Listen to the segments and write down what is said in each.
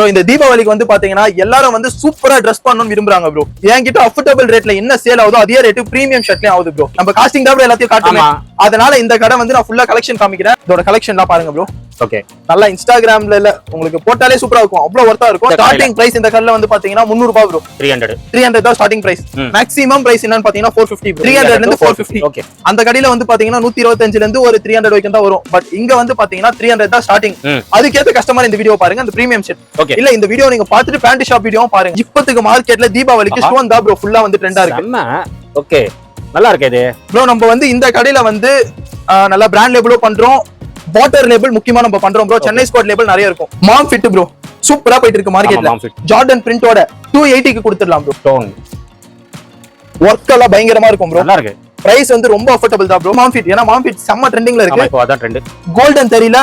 Bro இந்த தீபாவளிக்கு வந்து பாத்தீங்கன்னா எல்லாரும் வந்து சூப்பரா ட்ரெஸ் பண்ணணும்னு விரும்புறாங்க ப்ரோ. என்கிட்ட அஃபோர்டபிள் ரேட்ல என்ன சேல் ஆகுதோ அதே ரேட் பிரீமியம் ஷர்ட்லயும் ஆகுது ப்ரோ. நம்ம காஸ்டிங் தான் எல்லாத்தையும் காட்டுமா, அதனால இந்த கடை வந்து நான் ஃபுல்லா கலெக்ஷன் காமிக்கிறேன். இதோட கலெக்ஷன்லாம் பாருங்க ப்ரோ. ஓகே, நல்லா இன்ஸ்டாகிராம்ல உங்களுக்கு போட்டாலே சூப்பரா இருக்கும், அவ்வளவு ஒர்த்தா இருக்கும். ஸ்டார்டிங் பிரைஸ் இந்த கடையில வந்து பாத்தீங்கன்னா 300 ரூபாய் ப்ரோ. 300 தான் ஸ்டார்டிங் பிரைஸ். மேக்ஸிமம் பிரைஸ் என்னன்னு பாத்தீங்கன்னா 450 ப்ரோ. 300ல இருந்து 450. ஓகே, அந்த கடையில வந்து பாத்தீங்கன்னா 125ல இருந்து ஒரு 300 வரைக்கும் தான் வரும். பட் இங்க வந்து பாத்தீங்கன்னா 300 தான் ஸ்டார்டிங். அதுக்கேத்த கஸ்டமர் இந்த வீடியோ பாருங்க, அந்த பிரீமியம் செட். இல்ல இந்த வீடியோ நீங்க பாத்துட்டு பேண்ட் ஷாப் வீடியோவும் பாருங்க. இப்போதைக்கு மார்க்கெட்ல தீபாவளிக்கு ஸ்டோன் தான் ப்ரோ ஃபுல்லா வந்து ட்ரெண்டா இருக்கு. ஓகே, நல்லா இருக்கு இது ப்ரோ. நம்ம வந்து இந்த கடையில வந்து நல்லா பிராண்ட் லேபிளும் பண்றோம், வாட்டர் லேபிள் முக்கியமா நம்ம பண்றோம் ப்ரோ. சென்னை ஸ்குவாட் லேபிள் நிறைய இருக்கும். மாம் ஃபிட் ப்ரோ சூப்பரா போயிட்டு இருக்கு மார்க்கெட்ல. ஜார்டன் பிரிண்டோட 280 க்கு கொடுத்துடலாம் ப்ரோ. ஸ்டோன் வர்க் எல்லாம் பயங்கரமா இருக்கும் ப்ரோ. நல்லா இருக்கு. பிரைஸ் வந்து ரொம்ப அஃபோர்டபிள் தான் ப்ரோ. மாம் ஃபிட் ஏனா மாம் ஃபிட் செம்ம ட்ரெண்டிங்ல இருக்கு. இப்போ அதான் ட்ரெண்ட். கோல்டன் தெரியல,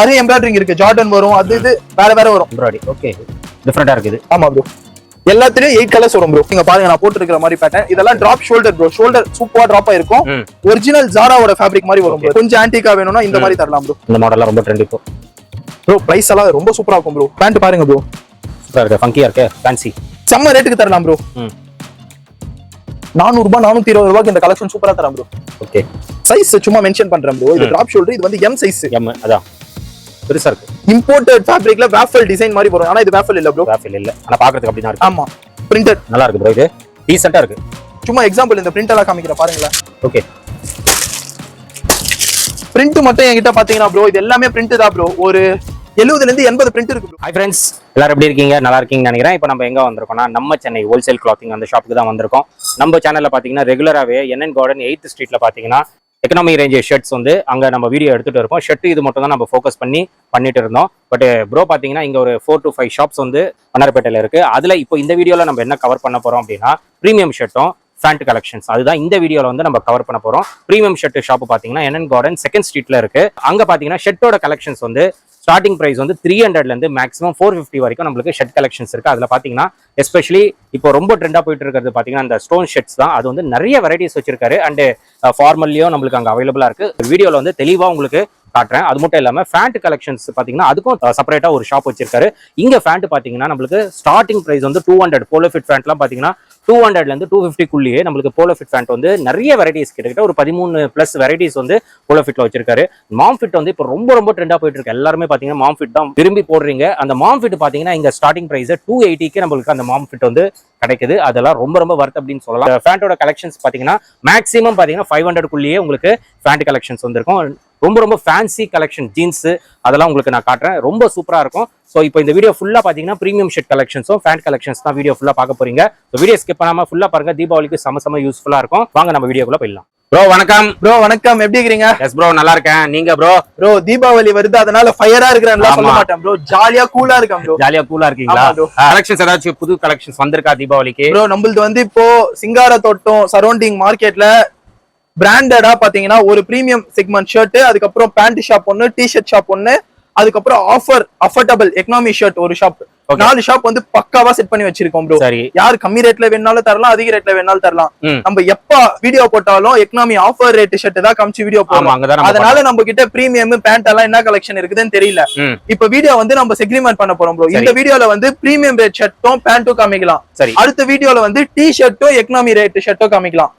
நிறைய எம்ப்ராய்டரிங் இருக்கு. ஜார்டன் வரும், அது இது வேற வேற வரும். எம்ப்ராய்டரி ஓகே, டிஃபரண்டா இருக்குது. ஆமா ப்ரோ, எல்லாத்துலயும் 8 கலர்ஸ் வரும் ப்ரோ. நீங்க பாருங்க, நான் போட்டு இருக்கிற மாதிரி பேட்டர்ன் இதெல்லாம் டிராப் ஷோல்டர் ப்ரோ. ஷோல்டர் சூப்பரா டிராப் ஆயிருக்கும். ஒரிஜினல் ஜாராவோட ஃபேப்ரிக் மாதிரி வரும் ப்ரோ. கொஞ்சம் ஆன்டிகா வேணும்னா இந்த மாதிரி தரலாம் ப்ரோ. இந்த மாடல்லாம் ரொம்ப ட்ரெண்ட் இப்போ ப்ரோ. பிரைஸ் எல்லாம் ரொம்ப சூப்பரா இருக்கும் ப்ரோ. பேண்ட் பாருங்க ப்ரோ, சூப்பரா இருக்கு, ஃபங்கியா இருக்கு, ஃபேன்சி செம்ம ரேட்டுக்கு தரலாம் ப்ரோ. 400 ரூபாய் 420 ரூபாய்க்கு இந்த கலெக்ஷன் சூப்பரா தரலாம் ப்ரோ. ஓகே, சைஸ் சும்மா மென்ஷன் பண்றேன் ப்ரோ. இது டிராப் ஷோல்டர், இது வந்து எம் சைஸ். எம் அதான் பெருசா இருக்கு. இம்போர்ட்டட் ஃபேப்ரிக்ல வேஃபல் டிசைன் மாதிரி வரும். ஆனா இது வேஃபல் இல்ல ப்ரோ. வேஃபல் இல்ல, ஆனா பாக்குறதுக்கு அப்படி தான் இருக்கு. ஆமா, பிரிண்டட் நல்லா இருக்கு ப்ரோ. இது டீசன்ட்டா இருக்கு. சும்மா எக்ஸாம்பிள் இந்த பிரிண்ட் எல்லாம் காமிக்கிறேன் பாருங்களேன். ஓகே, பிரிண்ட் மட்டும் என்கிட்ட பாத்தீங்கன்னா ப்ரோ இது எல்லாமே பிரிண்ட் தான் ப்ரோ. ஒரு 70ல இருந்து 80 பிரிண்ட் இருக்கு ப்ரோ. ஹாய் ஃப்ரெண்ட்ஸ், எல்லாரும் எப்படி இருக்கீங்க? நல்லா இருக்கீங்கன்னு நினைக்கிறேன். இப்போ நம்ம எங்க வந்திருக்கோம்னா நம்ம சென்னை ஹோல்சேல் கிளாத்திங் அந்த ஷாப்புக்கு தான் வந்திருக்கோம். நம்ம சேனல்ல பாத்தீங்கன்னா ரெகுலராகவே NN கார்டன் 8th ஸ்ட்ரீட்ல பாத்தீங்கன்னா எக்கனாமி ரேஞ்ச் ஷர்ட்ஸ் வந்து அங்க நம்ம வீடியோ எடுத்துட்டு இருக்கோம். ஷர்ட் இது மட்டும் தான் நம்ம ஃபோக்கஸ் பண்ணிட்டு இருந்தோம். பட் ப்ரோ பாத்தீங்கன்னா இங்க ஒரு 4 to 5 ஷாப்ஸ் வந்து மன்னார்பேட்டையில இருக்கு. அதுல இப்போ இந்த வீடியோல நம்ம என்ன கவர் பண்ண போறோம் அப்படின்னா பிரீமியம் ஷர்ட்டும் ஃபேண்ட் கலெக்ஷன்ஸ். அதுதான் இந்த வீடியோல வந்து நம்ம கவர் பண்ண போறோம். பிரீமியம் ஷர்ட் ஷாப் பாத்தீங்கன்னா NN கார்டன் 2nd ஸ்ட்ரீட்ல இருக்கு. அங்க பாத்தீங்கன்னா ஷர்ட்டோட கலெக்ஷன்ஸ் வந்து ஸ்டார்டிங் பிரைஸ் வந்து 300ல இருந்து மேக்ஸிமம் 450 வரைக்கும் நம்மளுக்கு ஷர்ட் கலெக்ஷன்ஸ் இருக்கு. அதுல பாத்தீங்கன்னா எஸ்பெஷலி இப்போ ரொம்ப ட்ரெண்டா போயிட்டு இருக்கிறது பாத்தீங்கன்னா அந்த ஸ்டோன் ஷர்ட்ஸ் தான். அது வந்து நிறைய வெரைட்டிஸ் வச்சிருக்காரு. அண்ட் ஃபார்மல்லையும் நம்மளுக்கு அங்க அவைலபிளா இருக்கு. வீடியோல வந்து தெளிவா உங்களுக்கு காட்டுறேன். அது மட்டும் இல்லாம ஃபேண்ட் கலெக்ஷன்ஸ் பாத்தீங்கன்னா அதுக்கும் செப்பரேட்டா ஒரு ஷாப் வச்சிருக்காரு. இங்க ஃபேண்ட் பாத்தீங்கன்னா நம்மளுக்கு ஸ்டார்டிங் பிரைஸ் வந்து 200. போலோ ஃபிட் ஃபேண்ட்லாம் பாத்தீங்கன்னா 200ல இருந்து 250க்குள்ளேயே நம்மளுக்கு போலோ ஃபிட் ஃபேண்ட் வந்து நிறைய வெரைட்டிஸ் கிட்டத்தட்ட ஒரு 13+ வெரைட்டிஸ் வந்து போலோ ஃபிட்ல வச்சிருக்காரு. மாம் ஃபிட் வந்து இப்போ ரொம்ப ரொம்ப ட்ரெண்டா போயிட்டு இருக்கு. எல்லாருமே பாத்தீங்கன்னா மாம் ஃபிட் தான் விரும்பி போடுறீங்க. அந்த மாம் ஃபிட் பாத்தீங்கன்னா இங்க ஸ்டார்டிங் பிரைஸ் 280க்கு நம்மளுக்கு அந்த மாம் ஃபிட் வந்து கிடைக்குது. அதெல்லாம் ரொம்ப ரொம்ப வர்த் அப்படின்னு சொல்லலாம். ஃபேண்டோட கலெக்ஷன்ஸ் பாத்தீங்கன்னா மேக்ஸிமம் பாத்தீங்கன்னா 500க்குள்ளேயே உங்களுக்கு ஃபேண்ட் கலெக்ஷன்ஸ் வந்திருக்கும். ரொம்ப ரொம்ப ஃபேன்சி கலெக்ஷன் ஜீன்ஸ் அதெல்லாம் உங்களுக்கு நான் காட்டுறேன். ரொம்ப சூப்பரா இருக்கும். ஸோ இப்போ இந்த வீடியோ ஃபுல்லா பாத்தீங்கன்னா பிரீமியம் ஷர்ட் கலெக்ஷன்ஸும் ஃபேண்ட் கலெக்ஷன்ஸ் தான் வீடியோ ஃபுல்லா பார்க்க போறீங்க. ஸோ வீடியோ ஸ்கிப் பண்ணாம ஃபுல்லா பாருங்க. தீபாவளிக்கு செம யூஸ்ஃபுல்லா இருக்கும். வாங்க நம்ம வீடியோக்குள்ள போயிடலாம். ப்ரோ வணக்கம். ப்ரோ வணக்கம், எப்படி இருக்கீங்க? எஸ் ப்ரோ, நல்லா இருக்கேன். நீங்க ப்ரோ? ப்ரோ தீபாவளி வருது, அதனால ஃபயரா இருக்கிறேன்னு சொல்ல மாட்டேன் ப்ரோ. ஜாலியா கூலா இருக்கேன் ப்ரோ. ஜாலியா கூலா இருக்கீங்களா? கலெக்ஷன்ஸ் ஏதாச்சும் புது கலெக்ஷன்ஸ் வந்திருக்கா தீபாவளிக்கு? ப்ரோ நம்மளது வந்து இப்போ சிங்கார தோட்டம் சரௌண்டிங் மார்க்கெட்ல பிராண்டடா பாத்தீங்கன்னா ஒரு பிரீமியம் செக்மெண்ட் ஷர்ட், அதுக்கப்புறம் பேண்ட் ஷாப் ஒன்னு, டி-ஷர்ட் ஷாப் ஒன்னு, அதுக்கப்புறம் அஃபோர்டபிள் எக்கனாமி ஷர்ட் ஒரு ஷாப். 4 ஷாப் வந்து பக்காவா செட் பண்ணி வச்சிருக்கோம் ப்ரோ. யார் கம்மி ரேட்ல வேணாலும் தரலாம், அதிக ரேட்ல வேணாலும் தரலாம். நம்ம எப்ப வீடியோ போட்டாலும் எக்கனாமி ஆஃபர் ரேட் ஷர்ட் தான் காமிச்சு வீடியோ போடுவோம். அதனால நம்ம கிட்ட பிரீமியம் பேண்ட் எல்லாம் என்ன கலெக்ஷன் இருக்குதுன்னு தெரியல. இப்ப வீடியோ வந்து நம்ம செக்ரிமெண்ட் பண்ண போறோம் ப்ரோ. இந்த வீடியோல வந்து பிரீமியம் ரேட் ஷர்ட்டும் பேண்ட்டும் காமிக்கலாம். அடுத்த வீடியோல வந்து டி-ஷர்ட்டும் எக்கனாமி ரேட் ஷர்ட்டும் காமிக்கலாம்.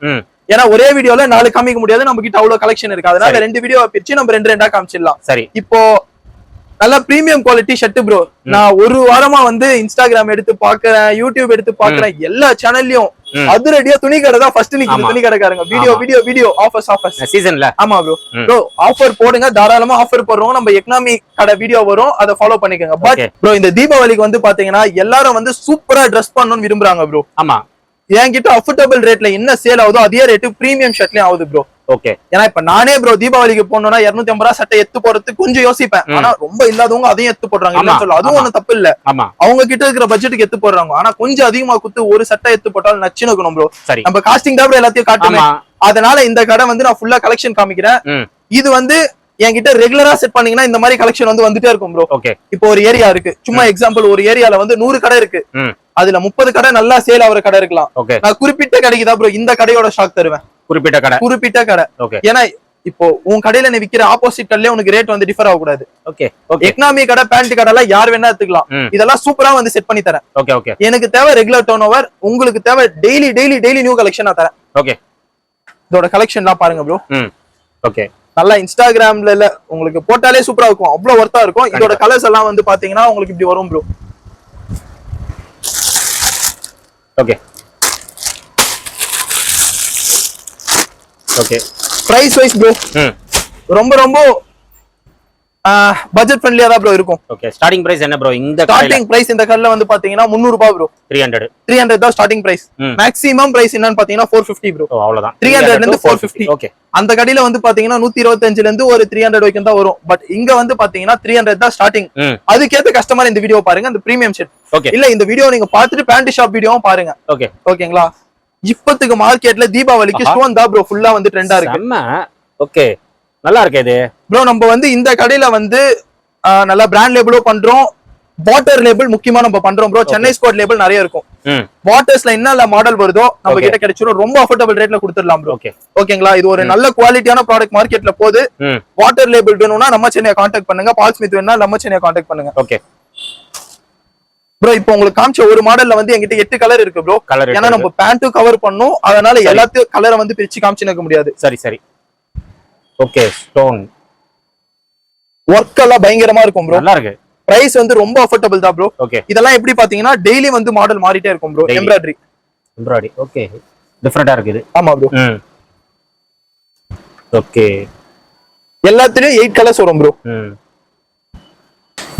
ஏன்னா ஒரே வீடியோல 4 காமிக்க முடியாது, நம்ம கிட்ட அவ்வளவு கலெக்ஷன் இருக்கு. அதனால 2 வீடியோ பிரிச்சு நம்ம 2 காமிச்சிடலாம். சரி, இப்போ நல்ல பிரீமியம் குவாலிட்டி ஷர்ட் ப்ரோ. நான் ஒரு வாரமா வந்து இன்ஸ்டாகிராம் எடுத்து பாக்குறேன், யூடியூப் எடுத்து பாக்குறேன், எல்லா சேனல்லயும் அதிரடியா துணி கடை தான் ஃபர்ஸ்ட் நிக்குது. துணி கடைக்காரங்க வீடியோ ஆஃபர் சீசன்ல. ஆமா ப்ரோ. ப்ரோ ஆஃபர் போடுங்க, தாராளமா ஆஃபர் போடுறோம். நம்ம எக்கனாமி கடை வீடியோ வரும், அதை ஃபாலோ பண்ணிக்கோங்க. பட் ப்ரோ இந்த தீபாவளிக்கு வந்து பாத்தீங்கன்னா எல்லாரும் வந்து சூப்பரா ட்ரெஸ் பண்ணணும்னு விரும்புறாங்க ப்ரோ. ஆமா, என்கிட்ட அஃபோர்டபிள் ரேட்ல என்ன சேல் ஆகுதோ அதே ரேட்டு பிரீமியம் ஷர்ட்லயும் ஆகுது ப்ரோ. ஓகே, ஏன்னா இப்ப நானே ப்ரோ தீபாவளிக்கு போனோம்னா 250 ரூபாய் சட்டை எடுத்து போறதுக்கு கொஞ்சம் யோசிப்பேன். ஆனா ரொம்ப இல்லாதவங்க அதையும் எடுத்து போடுறாங்க. அதுவும் ஒண்ணும் தப்பு இல்ல, அவங்க கிட்ட இருக்கிற பட்ஜெட்டுக்கு எடுத்து போடுறாங்க. ஆனா கொஞ்சம் அதிகமா குத்து ஒரு சட்டை எடுத்து போட்டாலும் நச்சுன்னு இருக்கணும் ப்ரோ. நம்ம காஸ்டிங் தான் எல்லாத்தையும் காட்டுமே. அதனால இந்த கடை வந்து நான் ஃபுல்லா கலெக்ஷன் காமிக்கிறேன். இது வந்து என்கிட்ட ரெகுலரா செட் பண்ணீங்கன்னா இந்த மாதிரி கலெக்ஷன் வந்து வந்துட்டே இருக்கும் ப்ரோ. இப்போ ஒரு ஏரியா இருக்கு, சும்மா எக்ஸாம்பிள் ஒரு ஏரியால வந்து 100 கடை இருக்கு, அதுல 30 கடை நல்லா சேல் ஆகிற கடை இருக்கலாம். நான் குறிப்பிட்ட கடைக்கு தான் ப்ரோ இந்த கடையோட ஸ்டாக் தருவேன். குறிப்பிட்ட கடை. ஏன்னா இப்போ உன் கடையில நீ விக்கிற ஆப்போசிட் கடையில உனக்கு ரேட் வந்து டிஃபர் ஆகக்கூடாது. Okay okay. எக்கனாமி கடை பேண்ட் கடை எல்லாம் யார் வேணா எடுத்துக்கலாம். இதெல்லாம் சூப்பரா வந்து செட் பண்ணி தரேன். Okay okay. எனக்கு தேவை ரெகுலர் டர்ன் ஓவர், உங்களுக்கு தேவை daily daily daily new collection நான் தரேன். ஓகே. இதோட கலெக்ஷன்லாம் பாருங்க ப்ரோ. ஓகே. நல்லா இன்ஸ்டாகிராம்ல இல்ல உங்களுக்கு போட்டாலே சூப்பரா இருக்கும், அவ்வளவு ஒர்த்தா இருக்கும். இதோட கலர்ஸ் எல்லாம் வந்து பாத்தீங்கன்னா உங்களுக்கு இப்படி வரும் bro. Okay okay. Price wise bro ரொம்ப ரொம்ப பட்ஜெட் ஃப்ரெண்ட்லியா தான் ப்ரோ இருக்கும். ஓகே. ஸ்டார்டிங் பிரைஸ் என்ன ப்ரோ இந்த ஸ்டார்டிங் பிரைஸ் இந்த கடையில வந்து பாத்தீங்கன்னா 300 ரூபாய் ப்ரோ. 300 தான் ஸ்டார்டிங் பிரைஸ். மேக்ஸிமம் பிரைஸ் என்னன்னு பாத்தீங்கன்னா 450 ப்ரோ. அவ்வளவுதான். 300 ல இருந்து 450. ஓகே. அந்த கடையில வந்து பாத்தீங்கன்னா 125 ல இருந்து ஒரு 300 வரைக்கும் தான் வரும். பட் இங்க வந்து பாத்தீங்கன்னா 300 தான் ஸ்டார்டிங். அதுக்கேத்த கஸ்டமர் இந்த வீடியோ பாருங்க, இந்த பிரீமியம் செட். ஓகே. இல்ல இந்த வீடியோ நீங்க பாத்துட்டு பேண்ட் ஷாப் வீடியோவும் பாருங்க. ஓகே ஓகேங்களா. இப்பத்துக்கு மார்க்கெட்ல தீபாவளிக்கு ஸ்டோன் தான் ப்ரோ ஃபுல்லா வந்து ட்ரெண்டா இருக்கு. ஓகே நல்லா இருக்கு இது ப்ரோ. நம்ம வந்து இந்த கடையில வந்து நல்லா பிராண்ட் லேபிளும் பண்றோம், வாட்டர் லேபிள் முக்கியமா நம்ம பண்றோம் ப்ரோ. சென்னை ஸ்கோட் லேபிள் நிறைய இருக்கும். வாட்டர்ஸ்ல என்ன மாடல் வருதோ நம்ம கிட்ட கிடைச்சிரும். ரொம்ப அஃபோர்டபுள் ரேட்ல கொடுத்துடலாம் ப்ரோ. ஓகேங்களா. இது ஒரு நல்ல குவாலிட்டியான ப்ராடக்ட் மார்க்கெட்ல போகுது. வாட்டர் லேபிள் வேணும்னா நம்ம சென்னையை கான்டாக்ட் பண்ணுங்க. பால் ஸ்மித் வேணும்னா நம்ம சென்னையை கான்டாக்ட் பண்ணுங்க. Okay bro. இப்போ உங்களுக்கு காமிச்ச ஒரு மாடல்ல வந்து எங்கிட்ட 8 கலர் இருக்கு ப்ரோ. ஏன்னா நம்ம பேண்ட்டும் கவர் பண்ணும், அதனால எல்லாத்தையும் கலரை வந்து பிரிச்சு காமிச்சுக்க முடியாது. சரி சரி. ஓகே. ஸ்டோன் ஒர்க் எல்லாம் பயங்கரமா இருக்கும் ப்ரோ. நல்லா இருக்கு. பிரைஸ் வந்து ரொம்ப அஃபோர்டபிள் தான் ப்ரோ. ஓகே. இதெல்லாம் எப்படி பாத்தீங்கன்னா டெய்லி வந்து மாடல் மாறிட்டே இருக்கும் ப்ரோ. Embroidery okay. டிஃபரெண்டா இருக்குது. ஆமா ப்ரோ. ஓகே. எல்லாத்துலயும் 8 கலர்ஸ் வரும் ப்ரோ.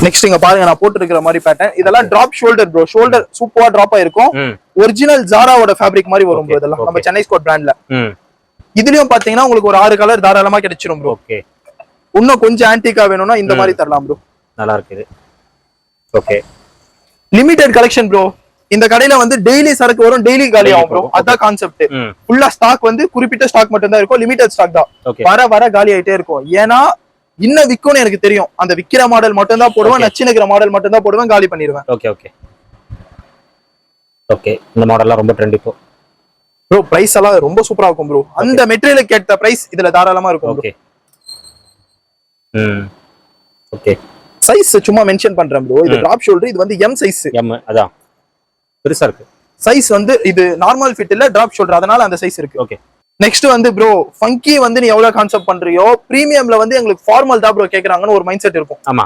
நெக்ஸ்ட் இங்க பாருங்க, நான் போட்டு இருக்கிற மாதிரி பேட்டர்ன். இதெல்லாம் டிராப் ஷோல்டர் ப்ரோ. ஷோல்டர் சூப்பரா டிராப் ஆயிருக்கும். ஒரிஜினல் ஜாராவோட ஃபேப்ரிக் மாதிரி வரும் ப்ரோ. இதெல்லாம் நம்ம சென்னை ஸ்கோட் பிராண்ட்ல. இதுலயும் பாத்தீங்கன்னா உங்களுக்கு ஒரு 6 கலர் தாராளமா கிடைச்சிரும் ப்ரோ. ஓகே. இன்னும் கொஞ்சம் ஆன்டிகா வேணும்னா இந்த மாதிரி தரலாம் ப்ரோ. நல்லா இருக்குது. ஓகே. Limited collection bro. இந்த கடையில வந்து டெய்லி சரக்கு வரும், டெய்லி காலி ஆகும் ப்ரோ. அதான் கான்செப்ட். ஃபுல்லா ஸ்டாக் வந்து குறிப்பிட்ட ஸ்டாக் மட்டும் தான் இருக்கும், லிமிடெட் ஸ்டாக் தான். வர வர காலி ஆயிட்டே இருக்கும். ஏன்னா இன்னும் விக்கும்னு எனக்கு தெரியும். அந்த விக்கிற மாடல் மட்டும் தான் போடுவேன், நச்சினுக்கிற மாடல் மட்டும் தான் போடுவேன், காலி பண்ணிடுவேன். Okay okay okay. இந்த மாடல்லாம் ரொம்ப ட்ரெண்ட் இப்போ ப்ரோ. பிரைஸ் எல்லாம் ரொம்ப சூப்பரா இருக்கும் ப்ரோ. அந்த மெட்டீரியலுக்கு ஏத்த பிரைஸ் இதுல தாராளமா இருக்கும். Okay okay. சைஸ் சும்மா மென்ஷன் பண்றேன் ப்ரோ. இது டிராப் ஷோல்டர். இது வந்து எம் சைஸ். எம் அதான் பெருசா இருக்கு. சைஸ் வந்து இது நார்மல் ஃபிட் இல்ல, டிராப் ஷோல்டர், அதனால அந்த சைஸ் இருக்கு. ஓகே. நெக்ஸ்ட் வந்து ப்ரோ ஃபங்கி வந்து நீ எவ்வளவு கான்செப்ட் பண்றியோ, பிரீமியம்ல வந்து எங்களுக்கு ஃபார்மல் தான் ப்ரோ கேக்குறாங்கன்னு ஒரு மைண்ட் செட் இருக்கும். ஆமா.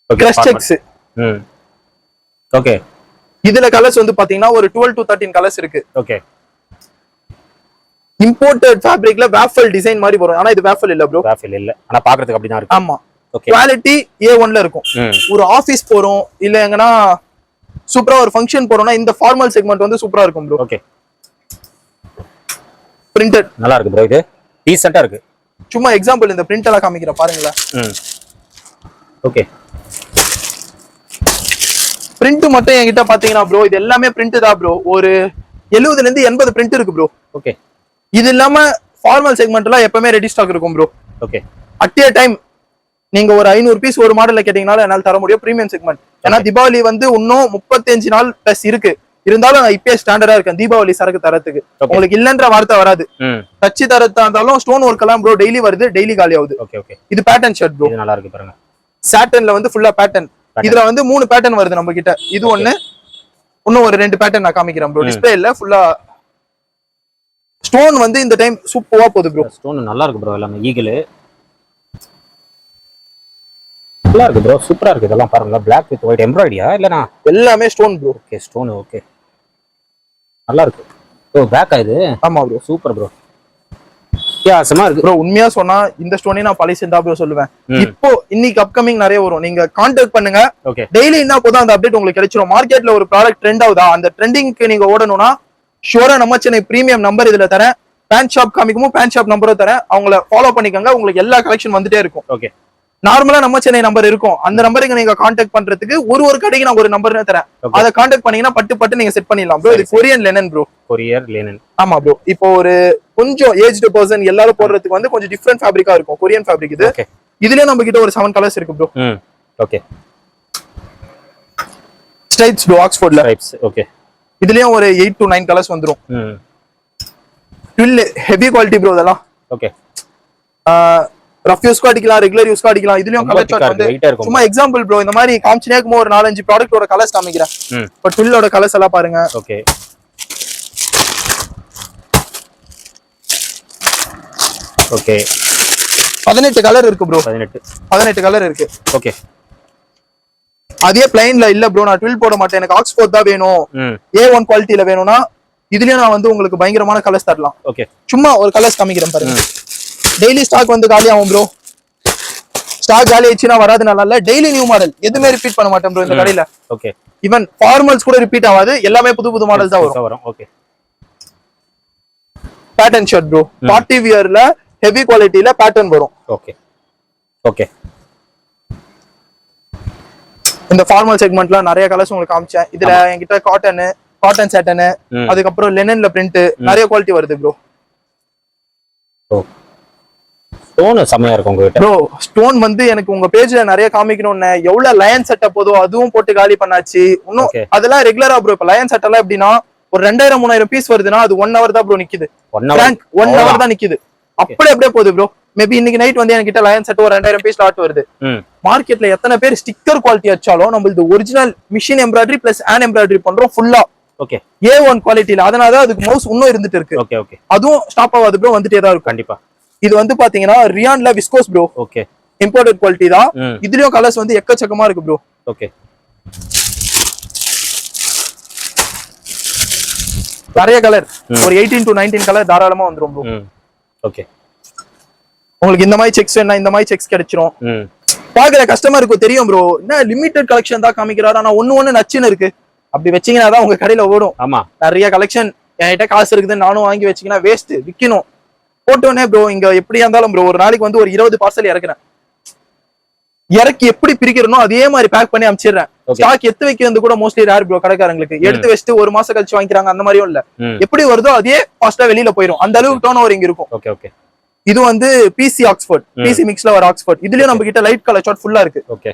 Crush sex. ஓகே. இதுல கலர்ஸ் வந்து பாத்தீங்கன்னா ஒரு 12 to 13 கலர்ஸ் இருக்கு. ஓகே. இம்போர்ட்டட் ஃபேப்ரிக்ல வேஃபல் டிசைன் மாதிரி வரும். ஆனா இது வேஃபல் இல்ல ப்ரோ. வேஃபல் இல்ல, ஆனா பாக்குறதுக்கு அப்படி தான் இருக்கு. ஆமா. ஓகே. குவாலிட்டி A1 ல இருக்கும். ஒரு ஆபீஸ் போறோம் இல்ல எங்கனா சூப்பரா ஒரு ஃபங்க்ஷன் போறோம்னா இந்த ஃபார்மல் செக்மெண்ட் வந்து சூப்பரா இருக்கும் ப்ரோ. ஓகே. பிரிண்டட் நல்லா இருக்கு ப்ரோ. இது டீசன்ட்டா இருக்கு. சும்மா எக்ஸாம்பிள் இந்த பிரிண்ட் எல்லாம் காமிக்கிறேன் பாருங்களேன். ஓகே. பிரிண்ட் மட்டும் என்கிட்ட பாத்தீங்கன்னா ப்ரோ இது எல்லாமே பிரிண்ட் தான் ப்ரோ. ஒரு 70 ல இருந்து 80 பிரிண்ட் இருக்கு ப்ரோ. ஓகே. இது இல்லாம ஃபார்மல் செக்மெண்ட்லாம் எப்பவுமே ரெடி ஸ்டாக் இருக்கும் bro. Okay. At A time நீங்க ஒரு 500 பீஸ் ஒரு மாடல்ல கேட்டீங்கனால என்னால தர முடியும் பிரீமியம் செக்மெண்ட். ஏன்னா தீபாவளி வந்து இன்னும் 35 நாள் பிளஸ் இருக்கு. இருந்தாலும் நான் இப்பயே ஸ்டாண்டர்டா இருக்கேன் தீபாவளி சரக்கு தரத்துக்கு. உங்களுக்கு இல்லன்ற வார்த்தை வராது. தச்சு தரத்தா இருந்தாலும் ஸ்டோன் ஒர்க் எல்லாம் ப்ரோ டெய்லி வருது, டெய்லி காலி ஆகுது. Okay okay. இது பேட்டர்ன் ஷர்ட் ப்ரோ. நல்லா இருக்கு பாருங்க. சாட்டன்ல வந்து ஃபுல்லா பேட்டர்ன். இதுல வந்து 3 பேட்டர்ன் வருது நம்ம கிட்ட. இது ஒண்ணு, இன்னும் ஒரு 2 பேட்டர்ன் நான் காமிக்கிறேன் ப்ரோ. டிஸ்ப்ளே இல்ல, ஃபுல்லா ஸ்டோன் வந்து இந்த டைம் சூப்பரா போகுது ப்ரோ. ஸ்டோன் நல்லா இருக்கு ப்ரோ. எல்லாமே ஈகிள் நல்லா இருக்கு ப்ரோ. சூப்பரா இருக்கு. இதெல்லாம் பாருங்க, பிளாக் வித் ஒயிட் எம்ப்ராய்டரியா இல்லனா எல்லாமே stone bro. Okay. Stone okay. நல்லா இருக்கு. ஓ பேக் இது. ஆமா ப்ரோ. Super bro. வித்தியாசமா இருக்கு ப்ரோ. உண்மையா சொன்னா இந்த ஸ்டோனே நான் பழைய தான் ப்ரோ சொல்லுவேன். இப்போ இன்னைக்கு அப்கமிங் நிறைய வரும். நீங்க கான்டாக்ட் பண்ணுங்க. டெய்லி என்ன போதும் அந்த அப்டேட் உங்களுக்கு கிடைச்சிரும். மார்க்கெட்ல ஒரு ப்ராடக்ட் ட்ரெண்ட் ஆகுதா, அந்த ட்ரெண்டிங்க்கு நீங்க ஓடணும்னா ஷூரா நம்ம சென்னை பிரீமியம் நம்பர் இதுல தரேன். பேண்ட் ஷாப் காமிக்கும், பேண்ட் ஷாப் நம்பரும் தரேன். அவங்கள ஃபாலோ பண்ணிக்கோங்க. உங்களுக்கு எல்லா கலெக்ஷன் வந்துட்டே இருக்கும். ஓகே. நார்மலா நம்ம சென்னை நம்பர் இருக்கும். அந்த நம்பருக்கு நீங்க கான்டாக்ட் பண்றதுக்கு ஒரு கடைக்கு நான் ஒரு நம்பர் தரேன். அதை கான்டாக்ட் பண்ணீங்கன்னா பட்டு நீங்க செட் பண்ணிடலாம் ப்ரோ. இது Korean linen bro. Courier linen. ஆமா ப்ரோ. இப்போ ஒரு கொஞ்சம் ஏஜ்டு பர்சன் எல்லாரும் போடுறதுக்கு வந்து கொஞ்சம் டிஃபரெண்ட் ஃபேப்ரிக்கா இருக்கும். கொரியன் ஃபேப்ரிக் இது. இதுலயே நம்ம கிட்ட ஒரு 7 கலர்ஸ் இருக்கு ப்ரோ. ஓகே. Stripes bro. ஆக்ஸ்ஃபோர்ட்ல ஸ்ட்ரைப்ஸ். ஓகே. இதுலயும் ஒரு 8 to 9 கலர்ஸ் வந்துரும். Twill heavy quality bro. இதெல்லாம் ஓகே. ரஃப் யூஸ்க்கு அடிக்கலாம், ரெகுலர் யூஸ்க்கு அடிக்கலாம். இதுலயும் ரொம்ப கலர் thick-ஆ சார்ட் இருக்கு, வந்து weight-ஆ இருக்கும். சும்மா எக்ஸாம்பிள் ப்ரோ, இந்த மாதிரி காமிச்சினே இருக்கும்போது ஒரு 4-5 ப்ராடக்ட்டோட கலர்ஸ் காமிக்கிறேன். இப்போ ட்வில்லோட கலர்ஸ் எல்லாம் பாருங்க. ஓகே. ஓகே. 18 கலர் இருக்கு ப்ரோ. 18 கலர் இருக்கு. ஓகே. அதே பிளைன்ல இல்ல ப்ரோ, நான் ட்வில் போட மாட்டேன், எனக்கு ஆக்ஸ்போர்ட் தான் வேணும், A1 குவாலிட்டில வேணும்னா இதுலயும் நான் வந்து உங்களுக்கு பயங்கரமான கலர்ஸ் தரலாம். ஓகே. சும்மா ஒரு கலர்ஸ் காமிக்கிறேன் பாருங்க. டெய்லி ஸ்டாக் வந்து காலி ஆகும் ப்ரோ. ஸ்டாக் காலி ஆயிடுச்சுன்னா வராது, நல்லா இல்ல. டெய்லி நியூ மாடல் எதுவுமே ரிப்பீட் பண்ண மாட்டேன் ப்ரோ இந்த கடையில. ஓகே. ஈவன் ஃபார்மல்ஸ் கூட ரிப்பீட் ஆகாது, எல்லாமே புது புது மாடல் தான் வரும். Okay. Pattern shirt bro, party வியர்ல ஹெவி குவாலிட்டில பேட்டர்ன் வரும். ஓகே. ஓகே. இந்த ஃபார்மல் செக்மெண்ட்ல நிறைய கலர்ஸ் உங்களுக்கு காமிச்சேன். இதுல என்கிட்ட காட்டன் சேட்டன், அதுக்கப்புறம் லெனன்ல பிரிண்ட், நிறைய குவாலிட்டி வருது ப்ரோ. ஸ்டோன் செமையா இருக்கும் உங்ககிட்ட ப்ரோ. ஸ்டோன் வந்து எனக்கு உங்க பேஜ்ல நிறைய காமிக்கணும்னு எவ்வளவு லயன் செட்டப் போதோ அதுவும் போட்டு காலி பண்ணாச்சு. இன்னும் அதெல்லாம் ரெகுலரா ப்ரோ. இப்ப லயன் செட் எல்லாம் எப்படின்னா ஒரு 2000-3000 பீஸ் வருதுன்னா அது 1 hour தான் ப்ரோ நிக்குது. 1 hour தான் நிக்குது. அப்படியே போகுது ப்ரோ. மேபி இன்னைக்கு நைட் வந்து என்கிட்ட லயன் செட் ஒரு 2000 பீஸ் லாட் வருது. மார்க்கெட்ல எத்தனை பேர் ஸ்டிக்கர் குவாலிட்டி வச்சாலும் நம்மளுது original machine embroidery plus hand embroidery பண்றோம் ஃபுல்லா. ஓகே. A1 குவாலிட்டில. அதனால அதுக்கு மவுஸ் இன்னும் இருந்துட்டு இருக்கு. ஓகே. ஓகே. அதுவும் ஸ்டாப் ஆகாது ப்ரோ, வந்துட்டே தான் இருக்கும். கண்டிப்பா. இது வந்து பாத்தீங்கன்னா ரியான்ல viscose bro. Okay. Imported quality தான். இதுலயும் கலர்ஸ் வந்து எக்கச்சக்கமா இருக்கு ப்ரோ. ஓகே. நிறைய கலர், ஒரு 18 to 19 கலர் தாராளமா வந்துரும் ப்ரோ. ஓகே. உங்களுக்கு இந்த மாதிரி செக்ஸ் என்ன, இந்த மாதிரி செக்ஸ் கிடைச்சிரும். பாக்குற கஸ்டமருக்கு தெரியும் ப்ரோ, என்ன லிமிடெட் கலெக்ஷன் தான் காமிக்கிறாரு, ஆனா ஒண்ணு நச்சுன்னு இருக்கு. அப்படி வச்சீங்கன்னா தான் உங்க கடையில ஓடும். ஆமா, நிறைய கலெக்ஷன் என்கிட்ட காசு இருக்குதுன்னு நானும் வாங்கி வச்சீங்கன்னா வேஸ்ட், விக்கணும். போட்டோன்னே ப்ரோ இங்க எப்படியா இருந்தாலும் ப்ரோ ஒரு நாளைக்கு வந்து ஒரு 20 பார்சல் இறக்குறேன். இறக்கி எப்படி பிரிக்கிறனோ அதே மாதிரி பேக் பண்ணி அனுப்பிச்சிடுறேன். ஸ்டாக் எடுத்து வைக்கிறது கூட மோஸ்ட்லி ரேர் ப்ரோ கடைக்காரங்களுக்கு. எடுத்து வச்சுட்டு ஒரு மாசம் கழிச்சு வாங்கிக்கிறாங்க, அந்த மாதிரியும் இல்ல. எப்படி வருதோ அதே ஃபாஸ்டா வெளியில போயிடும். அந்த அளவுக்கு டர்ன் ஓவர் இங்க இருக்கும். ஓகே. ஓகே. இது வந்து பிசி ஆக்ஸ்போர்ட், பிசி மிக்ஸ்ல வர ஆக்ஸ்போர்ட். இதுலயும் நம்ம கிட்ட லைட் கலர் ஷார்ட் ஃபுல்லா இருக்கு. ஓகே.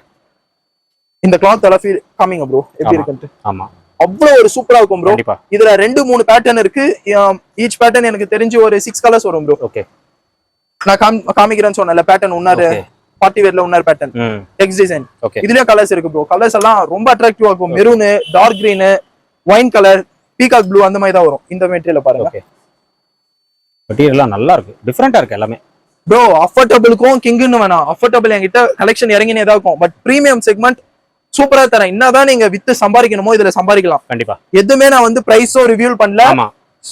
இந்த கிளாத் எல்லாம் ஃபீல் காமிங்க ப்ரோ எப்படி இருக்குன்னு. ஆமா, அவ்வளவு ஒரு சூப்பரா இருக்கும் ப்ரோ. இதுல 2-3 பேட்டர்ன் இருக்கு. ஈச் பேட்டர்ன் எனக்கு தெரிஞ்சு ஒரு 6 கலர்ஸ் வரும் ப்ரோ. ஓகே. நான் காமிக்கிறேன்னு சொன்னல பேட்டர்ன் உன்னாரு பார்ட்டி வேர்ல உன்னாரு பேட்டர்ன் டெக்ஸ்ட் டிசைன். இதுலயும் கலர்ஸ் இருக்கு ப்ரோ. கலர்ஸ் எல்லாம் ரொம்ப அட்ராக்டிவா இருக்கும். Maroon, dark green, wine colour, peacock blue அந்த மாதிரி தான் வரும். இந்த மெட்டீரியல் பாருங்க. மெட்டீரியல் நல்லா இருக்கு, டிஃபரெண்டா இருக்கு எல்லாமே ப்ரோ. அஃபோர்டபிளுக்கும் கிங்னு வேணாம், அஃபோர்டபிள் என்கிட்ட கலெக்ஷன் இறங்கினே தான் இருக்கும். பட் பிரீமியம் செக்மெண்ட் சூப்பரா தரேன். என்னதான் நீங்க வித்து சம்பாதிக்கணுமோ இதுல சம்பாதிக்கலாம். கண்டிப்பா. எதுவுமே நான் வந்து பிரைஸோ ரிவ்யூ பண்ணல.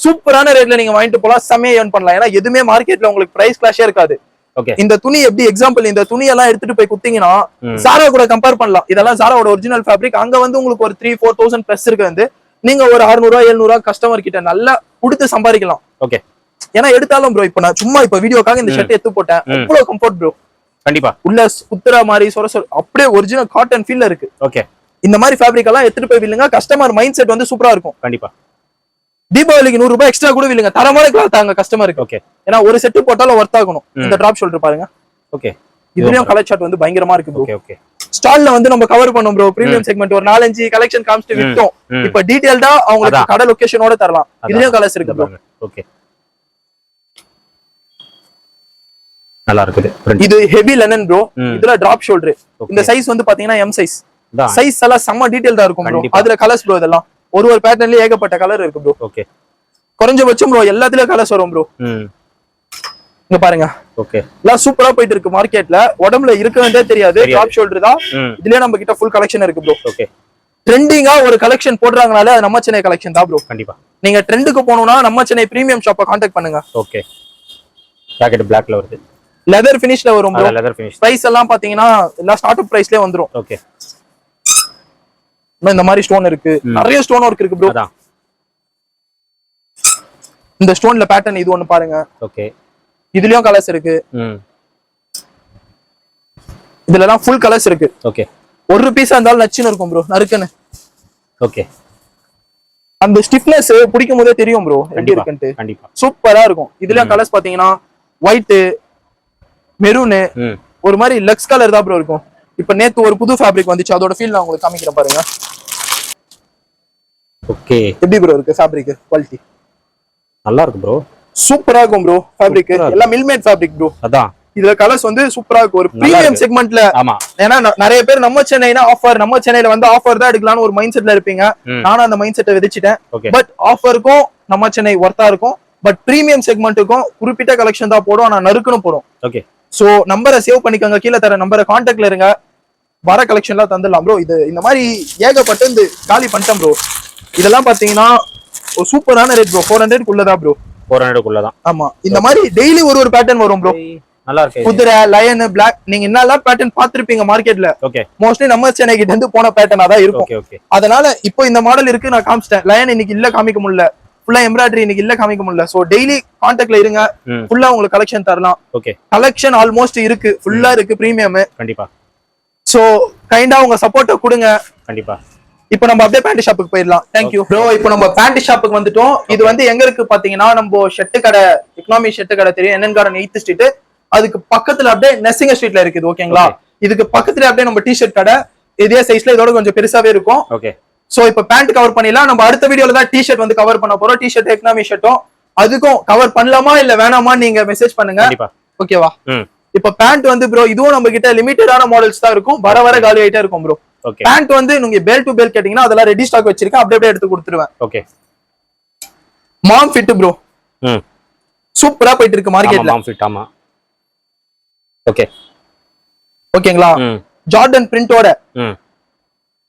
சூப்பரான ரேட்ல நீங்க வாங்கிட்டு போலாம், செம்மையா ஏர்ன் பண்ணலாம். ஏன்னா எதுவுமே மார்க்கெட்ல உங்களுக்கு பிரைஸ் கிளாஷே இருக்காது. இந்த துணி எப்படி எக்ஸாம்பிள், இந்த துணி எல்லாம் எடுத்துட்டு போய் குத்தீங்கன்னா சாரா கூட கம்பேர் பண்ணலாம். இதெல்லாம் சாராவோட ஒரிஜினல் ஃபேப்ரிக். அங்க வந்து உங்களுக்கு ஒரு 3-4,000 பிளஸ் இருக்கு. வந்து நீங்க ஒரு 600-700 கஸ்டமர் கிட்ட நல்லா கொடுத்து சம்பாதிக்கலாம். ஓகே. ஏன்னா எடுத்தாலும் ப்ரோ, இப்ப நான் சும்மா இப்ப வீடியோக்காக இந்த ஷர்ட் எடுத்து போட்டேன். அவ்வளவு கம்ஃபர்ட் ப்ரோ. கண்டிப்பா. உள்ள குத்துற மாதிரி சொர அப்படியே ஒரிஜினல் காட்டன் ஃபீல்ல இருக்கு. ஓகே. இந்த மாதிரி ஃபேப்ரிக் எல்லாம் எடுத்துட்டு போய் வில்லுங்க, கஸ்டமர் மைண்ட் செட் வந்து சூப்பரா இருக்கும். கண்டிப்பா. தீபாவளிக்கு 100 ரூபாய் எக்ஸ்ட்ரா கூட வில்லுங்க, தரமான கிளாத் தாங்க கஸ்டமருக்கு. ஓகே. ஏன்னா ஒரு செட் போட்டாலும் ஒர்த் ஆகணும். இந்த டிராப் ஷோல்டர் பாருங்க. ஓகே. இதுலயும் கலர் சார்ட் வந்து பயங்கரமா இருக்கு ப்ரோ. ஓகே. ஸ்டால்ல வந்து நம்ம கவர் பண்ணோம் ப்ரோ. பிரீமியம் செக்மெண்ட் ஒரு 4-5 கலெக்ஷன் காமிச்சிட்டு விட்டோம். இப்ப டீடைல்டா அவங்களுக்கு கடை லொகேஷனோட தரலாம். இதுலயும் கலர்ஸ் இருக்கு ப்ரோ. ஓகே. நல்லா இருக்குது. இது ஹெவி லெனன் ப்ரோ. இதுல டிராப் ஷோல்டர். இந்த சைஸ் வந்து பாத்தீங்கன்னா எம் சைஸ். சைஸ் எல்லாம் செம்ம டீடைல்டா இருக்கும் ப்ரோ. அதுல கலர்ஸ் ப்ரோ. இதெல்லாம் ஒரு பேட்டர்ன்லயே ஏகப்பட்ட கலர் இருக்கு ப்ரோ. ஓகே. குறைஞ்சபட்சம் ப்ரோ எல்லாத்துலயும் கலர்ஸ் வரும் ப்ரோ. இங்க பாருங்க. ஓகே. எல்லாம் சூப்பரா போயிட்டு இருக்கு மார்க்கெட்ல. உடம்புல இருக்கவே தெரியாது. டிராப் ஷோல்டர் தான். இதுலயே நம்ம கிட்ட ஃபுல் கலெக்ஷன் இருக்கு ப்ரோ. ஓகே. ட்ரெண்டிங்கா ஒரு கலெக்ஷன் போடுறாங்கனாலே அது நம்ம சென்னை கலெக்ஷன் தான் ப்ரோ. கண்டிப்பா. நீங்க ட்ரெண்டுக்கு போகணும்னா நம்ம சென்னை பிரீமியம் ஷாப்பை கான்டாக்ட் பண்ணுங்க. ஓகே. ஜாக்கெட் பிளாக்ல வருது. லெதர் ஃபினிஷ்ல வரும் ப்ரோ. Leather finish. பிரைஸ் எல்லாம் பாத்தீங்கன்னா எல்லா ஸ்டார்ட் அப் பிரைஸ்லயே வந்துரும். ஓகே. இந்த மாதிரி ஸ்டோன் இருக்கு, நிறைய ஸ்டோன் வர்க் இருக்கு ப்ரோ. இந்த ஸ்டோன்ல பேட்டர்ன் இது ஒன்னு பாருங்க. ஓகே. இதுலயும் கலர்ஸ் இருக்கு. இதுல எல்லாம் ஃபுல் கலர்ஸ் இருக்கு. ஓகே. ஒரு பீஸா இருந்தாலும் நச்சுன்னு இருக்கும் ப்ரோ, நறுக்குன்னு. ஓகே. அந்த ஸ்டிஃப்னஸ் பிடிக்கும் போதே தெரியும் ப்ரோ எப்படி இருக்குன்னு. கண்டிப்பா சூப்பரா இருக்கும். இதுலயும் கலர்ஸ் பாத்தீங்கன்னா ஒயிட், மெரூனு, ஒரு மாதிரி லக்ஸ் கலர் தான் ப்ரோ இருக்கும். இப்ப நேத்து ஒரு புது ஃபேப்ரிக் வந்துச்சு, அதோட ஃபீல் நான் உங்களுக்கு காமிக்கிறேன் பாருங்க. ஓகே. எப்படி ப்ரோ இருக்கு ஃபேப்ரிக் குவாலிட்டி? நல்லா இருக்கு ப்ரோ. சூப்பரா இருக்கும் ப்ரோ ஃபேப்ரிக் எல்லாம் மில்மேட் ஃபேப்ரிக் ப்ரோ அதான் இதுல கலர்ஸ் வந்து சூப்பரா இருக்கும் ஒரு பிரீமியம் செக்மெண்ட்ல ஆமா ஏன்னா நிறைய பேர் நம்ம சென்னைனா ஆஃபர் நம்ம சென்னையில வந்து ஆஃபர் தான் எடுக்கலாம்னு ஒரு மைண்ட் செட்ல இருப்பீங்க நானும் அந்த மைண்ட் செட்டை விதிச்சிட்டேன் பட் ஆஃபருக்கும் நம்ம சென்னை ஒர்த்தா இருக்கும் பட் பிரீமியம் செக்மெண்ட்டுக்கும் குறிப்பிட்ட கலெக்ஷன் தான் போடும் ஆனா நறுக்குன்னு போடும் ஓகே சோ நம்பரை சேவ் பண்ணிக்கோங்க கீழே தர நம்பரை கான்டாக்ட்ல இருங்க வர கலெக்ஷன்லாம் தந்துடலாம் ப்ரோ இது இந்த மாதிரி ஏகப்பட்டு இந்த காலி பண்ணிட்டேன் ப்ரோ இதெல்லாம் பாத்தீங்கன்னா ஒரு சூப்பரான ரேட் ப்ரோ 400 ப்ரோ 400 தான் ஆமா இந்த மாதிரி டெய்லி ஒரு பேட்டர்ன் வரும் ப்ரோ நல்லா இருக்கு குதிரை லயன் பிளாக் நீங்க என்னெல்லாம் பேட்டர்ன் பாத்திருப்பீங்க மார்க்கெட்ல ஓகே மோஸ்ட்லி நம்ம சென்னை கிட்ட இருந்து போன பேட்டர்னா தான் இருக்கும் ஓகே ஓகே அதனால இப்போ இந்த மாடல் இருக்கு நான் காமிச்சிட்டேன் லயன் இன்னைக்கு இல்ல காமிக்க முடியல ஃபுல்லா எம்ப்ராய்டரி இன்னைக்கு இல்ல காமிக்க முடியல சோ டெய்லி கான்டாக்ட்ல இருங்க ஃபுல்லா உங்களுக்கு கலெக்ஷன் தரலாம் ஓகே கலெக்ஷன் ஆல்மோஸ்ட் இருக்கு ஃபுல்லா இருக்கு பிரீமியம் கண்டிப்பா சோ கைண்டா உங்க சப்போர்ட்ட கொடுங்க கண்டிப்பா இப்போ நம்ம அப்படியே பேண்ட் ஷாப்புக்கு போயிடலாம் தேங்க்யூ ப்ரோ இப்போ நம்ம பேண்ட் ஷாப்புக்கு வந்துட்டோம் இது வந்து எங்க இருக்கு பாத்தீங்கன்னா நம்ம ஷெட்டு கடை எக்கனாமி ஷெட்டு கடை தெரியும் NN Garden 8th ஸ்ட்ரீட் அதுக்கு பக்கத்துல அப்படியே நெசிங்க ஸ்ட்ரீட்ல இருக்குது ஓகேங்களா இதுக்கு பக்கத்துல அப்படியே நம்ம டிஷர்ட் கடை இதே சைஸ்ல இதோட கொஞ்சம் பெருசாவே இருக்கும் ஓகே சோ இப்போ பேண்ட் கவர் பண்ணிடலாம் நம்ம அடுத்த வீடியோல தான் டிஷர்ட் வந்து கவர் பண்ண போறோம் டிஷர்ட் எக்கனாமி ஷர்ட்டும் அதுக்கும் கவர் பண்ணலாமா இல்ல வேணாமா நீங்க மெசேஜ் பண்ணுங்க ஓகேவா இப்போ பேண்ட் வந்து ப்ரோ இதுவும் நம்ம கிட்ட லிமிட்டடான மாடல்ஸ் தான் இருக்கும் வர வர காலி ஆயிட்டே இருக்கும் ப்ரோ பேண்ட் வந்து நீங்க பேல் டு பேல் கேட்டீங்கன்னா அதெல்லாம் ரெடி ஸ்டாக் வச்சிருக்கேன் அப்படியே எடுத்து கொடுத்துருவேன் ஓகே மாம் ஃபிட் ப்ரோ சூப்பரா போயிட்டு இருக்கு மார்க்கெட்ல மாம் ஃபிட் ஆமா ஓகே ஓகேங்களா ஜார்டன் பிரிண்டோட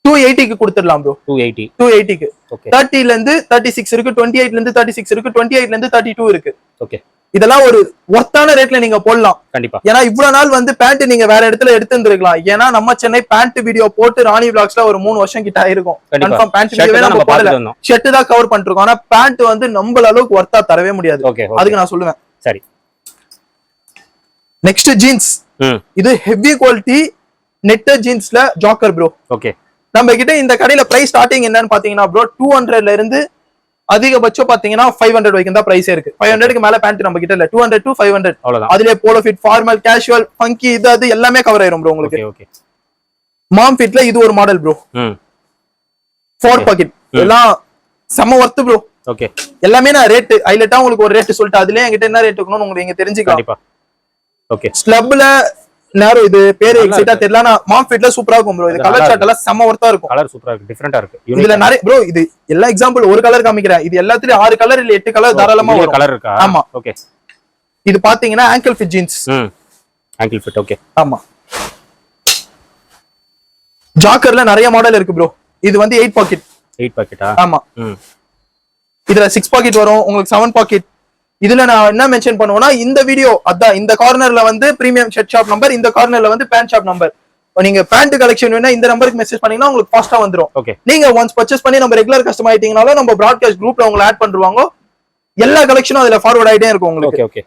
280 க்கு கொடுத்துடலாம் ப்ரோ 280 க்கு 30 ல இருந்து 36 இருக்கு 28 ல இருந்து 36 இருக்கு 28 ல இருந்து 32 இருக்கு ஓகே இதெல்லாம் ஒரு ஒர்த்தான ரேட்ல நீங்க போடலாம் கண்டிப்பா ஏன்னா இவ்வளவு நாள் வந்து பேண்ட் நீங்க வேற இடத்துல எடுத்துருக்கலாம் ஏன்னா நம்ம சென்னை பேண்ட் வீடியோ போட்டு ராணி விளாக்ஸ்ல ஒரு 3 வருஷம் கிட்ட ஆயிருக்கும் கன்ஃபார்ம் பேண்ட் வீடியோவே நம்ம போடல ஷர்ட் தான் கவர் பண்ணிருக்கோம் ஆனா பேண்ட் வந்து நம்மள அளவுக்கு ஒர்த்தா தரவே முடியாது அதுக்கு நான் சொல்லுவேன் சரி நெக்ஸ்ட் ஜீன்ஸ் இது ஹெவி குவாலிட்டி நெட்டர் ஜீன்ஸ்ல ஜாக்கர் ப்ரோ ஓகே நம்ம கிட்ட இந்த கடையில பிரைஸ் ஸ்டார்டிங் என்னன்னு பாத்தீங்கன்னா ப்ரோ 200ல இருந்து அதிகபட்சம் பாத்தீங்கன்னா 500 வரைக்கும் தான் பிரைஸ் இருக்கு 500க்கு மேல பேண்ட் நம்ம கிட்ட இல்ல 200 to 500 அவ்வளவுதான் அதுலயே polo fit formal casual funky இது அது எல்லாமே கவர் ஆயிரும் ப்ரோ உங்களுக்கு ஓகே மாம் ஃபிட்ல இது ஒரு மாடல் ப்ரோ 4 பாக்கெட் எல்லாம் செம வர்த் ப்ரோ ஓகே எல்லாமே நான் ரேட் ஹைலைட்டா உங்களுக்கு ஒரு ரேட் சொல்லிட்டு அதுலயே என்கிட்ட என்ன ரேட் இருக்கணும்னு உங்களுக்கு நீங்க தெரிஞ்சுக்கலாம் கண்டிப்பா ஓகே ஸ்லப்ல நேரோ இது பேரு எக்ஸைட்டா தெரியல ஆனா மாம் ஃபிட்ல சூப்பரா இருக்கும் ப்ரோ இது கலர் சார்ட் எல்லாம் செம வர்த்தா இருக்கும் கலர் சூப்பரா இருக்கு டிஃபரண்டா இருக்கு இதுல நிறைய ப்ரோ இது எல்லா எக்ஸாம்பிள் ஒரு கலர் காமிக்கிறேன் இது எல்லாத்துலயும் 6 கலர் இல்ல 8 கலர் தாராளமா வரும் கலர் இருக்கா ஆமா ஓகே இது பாத்தீங்கன்னா angle fit jeans angle fit okay ஆமா ஜாக்கர்ல நிறைய மாடல் இருக்கு ப்ரோ இது வந்து 8 பாக்கெட்டா ஆமா இதுல 6 பாக்கெட் வரும் உங்களுக்கு 7 பாக்கெட் இதுல நான் என்ன மென்ஷன் பண்ணுவேன்னா இந்த வீடியோ அதான் இந்த கார்னர்ல வந்து பிரீமியம் ஷர்ட் ஷாப் நம்பர் இந்த கார்னர்ல வந்து பேண்ட் ஷாப் நம்பர் நீங்க பேண்ட் கலெக்ஷன் வேணா இந்த நம்பருக்கு மெசேஜ் பண்ணீங்கன்னா உங்களுக்கு ஃபாஸ்டா வந்துரும் நீங்க ஒன்ஸ் பர்ச்சேஸ் பண்ணி நம்ம ரெகுலர் கஸ்டமர் ஆயிட்டீங்கனாலும் நம்ம பிராட்காஸ்ட் குரூப்ல உங்களை ஆட் பண்ணுவாங்க எல்லா கலெக்ஷனும் அதுல ஃபார்வர்ட் ஆயிட்டே இருக்கும் உங்களுக்கு ஓகே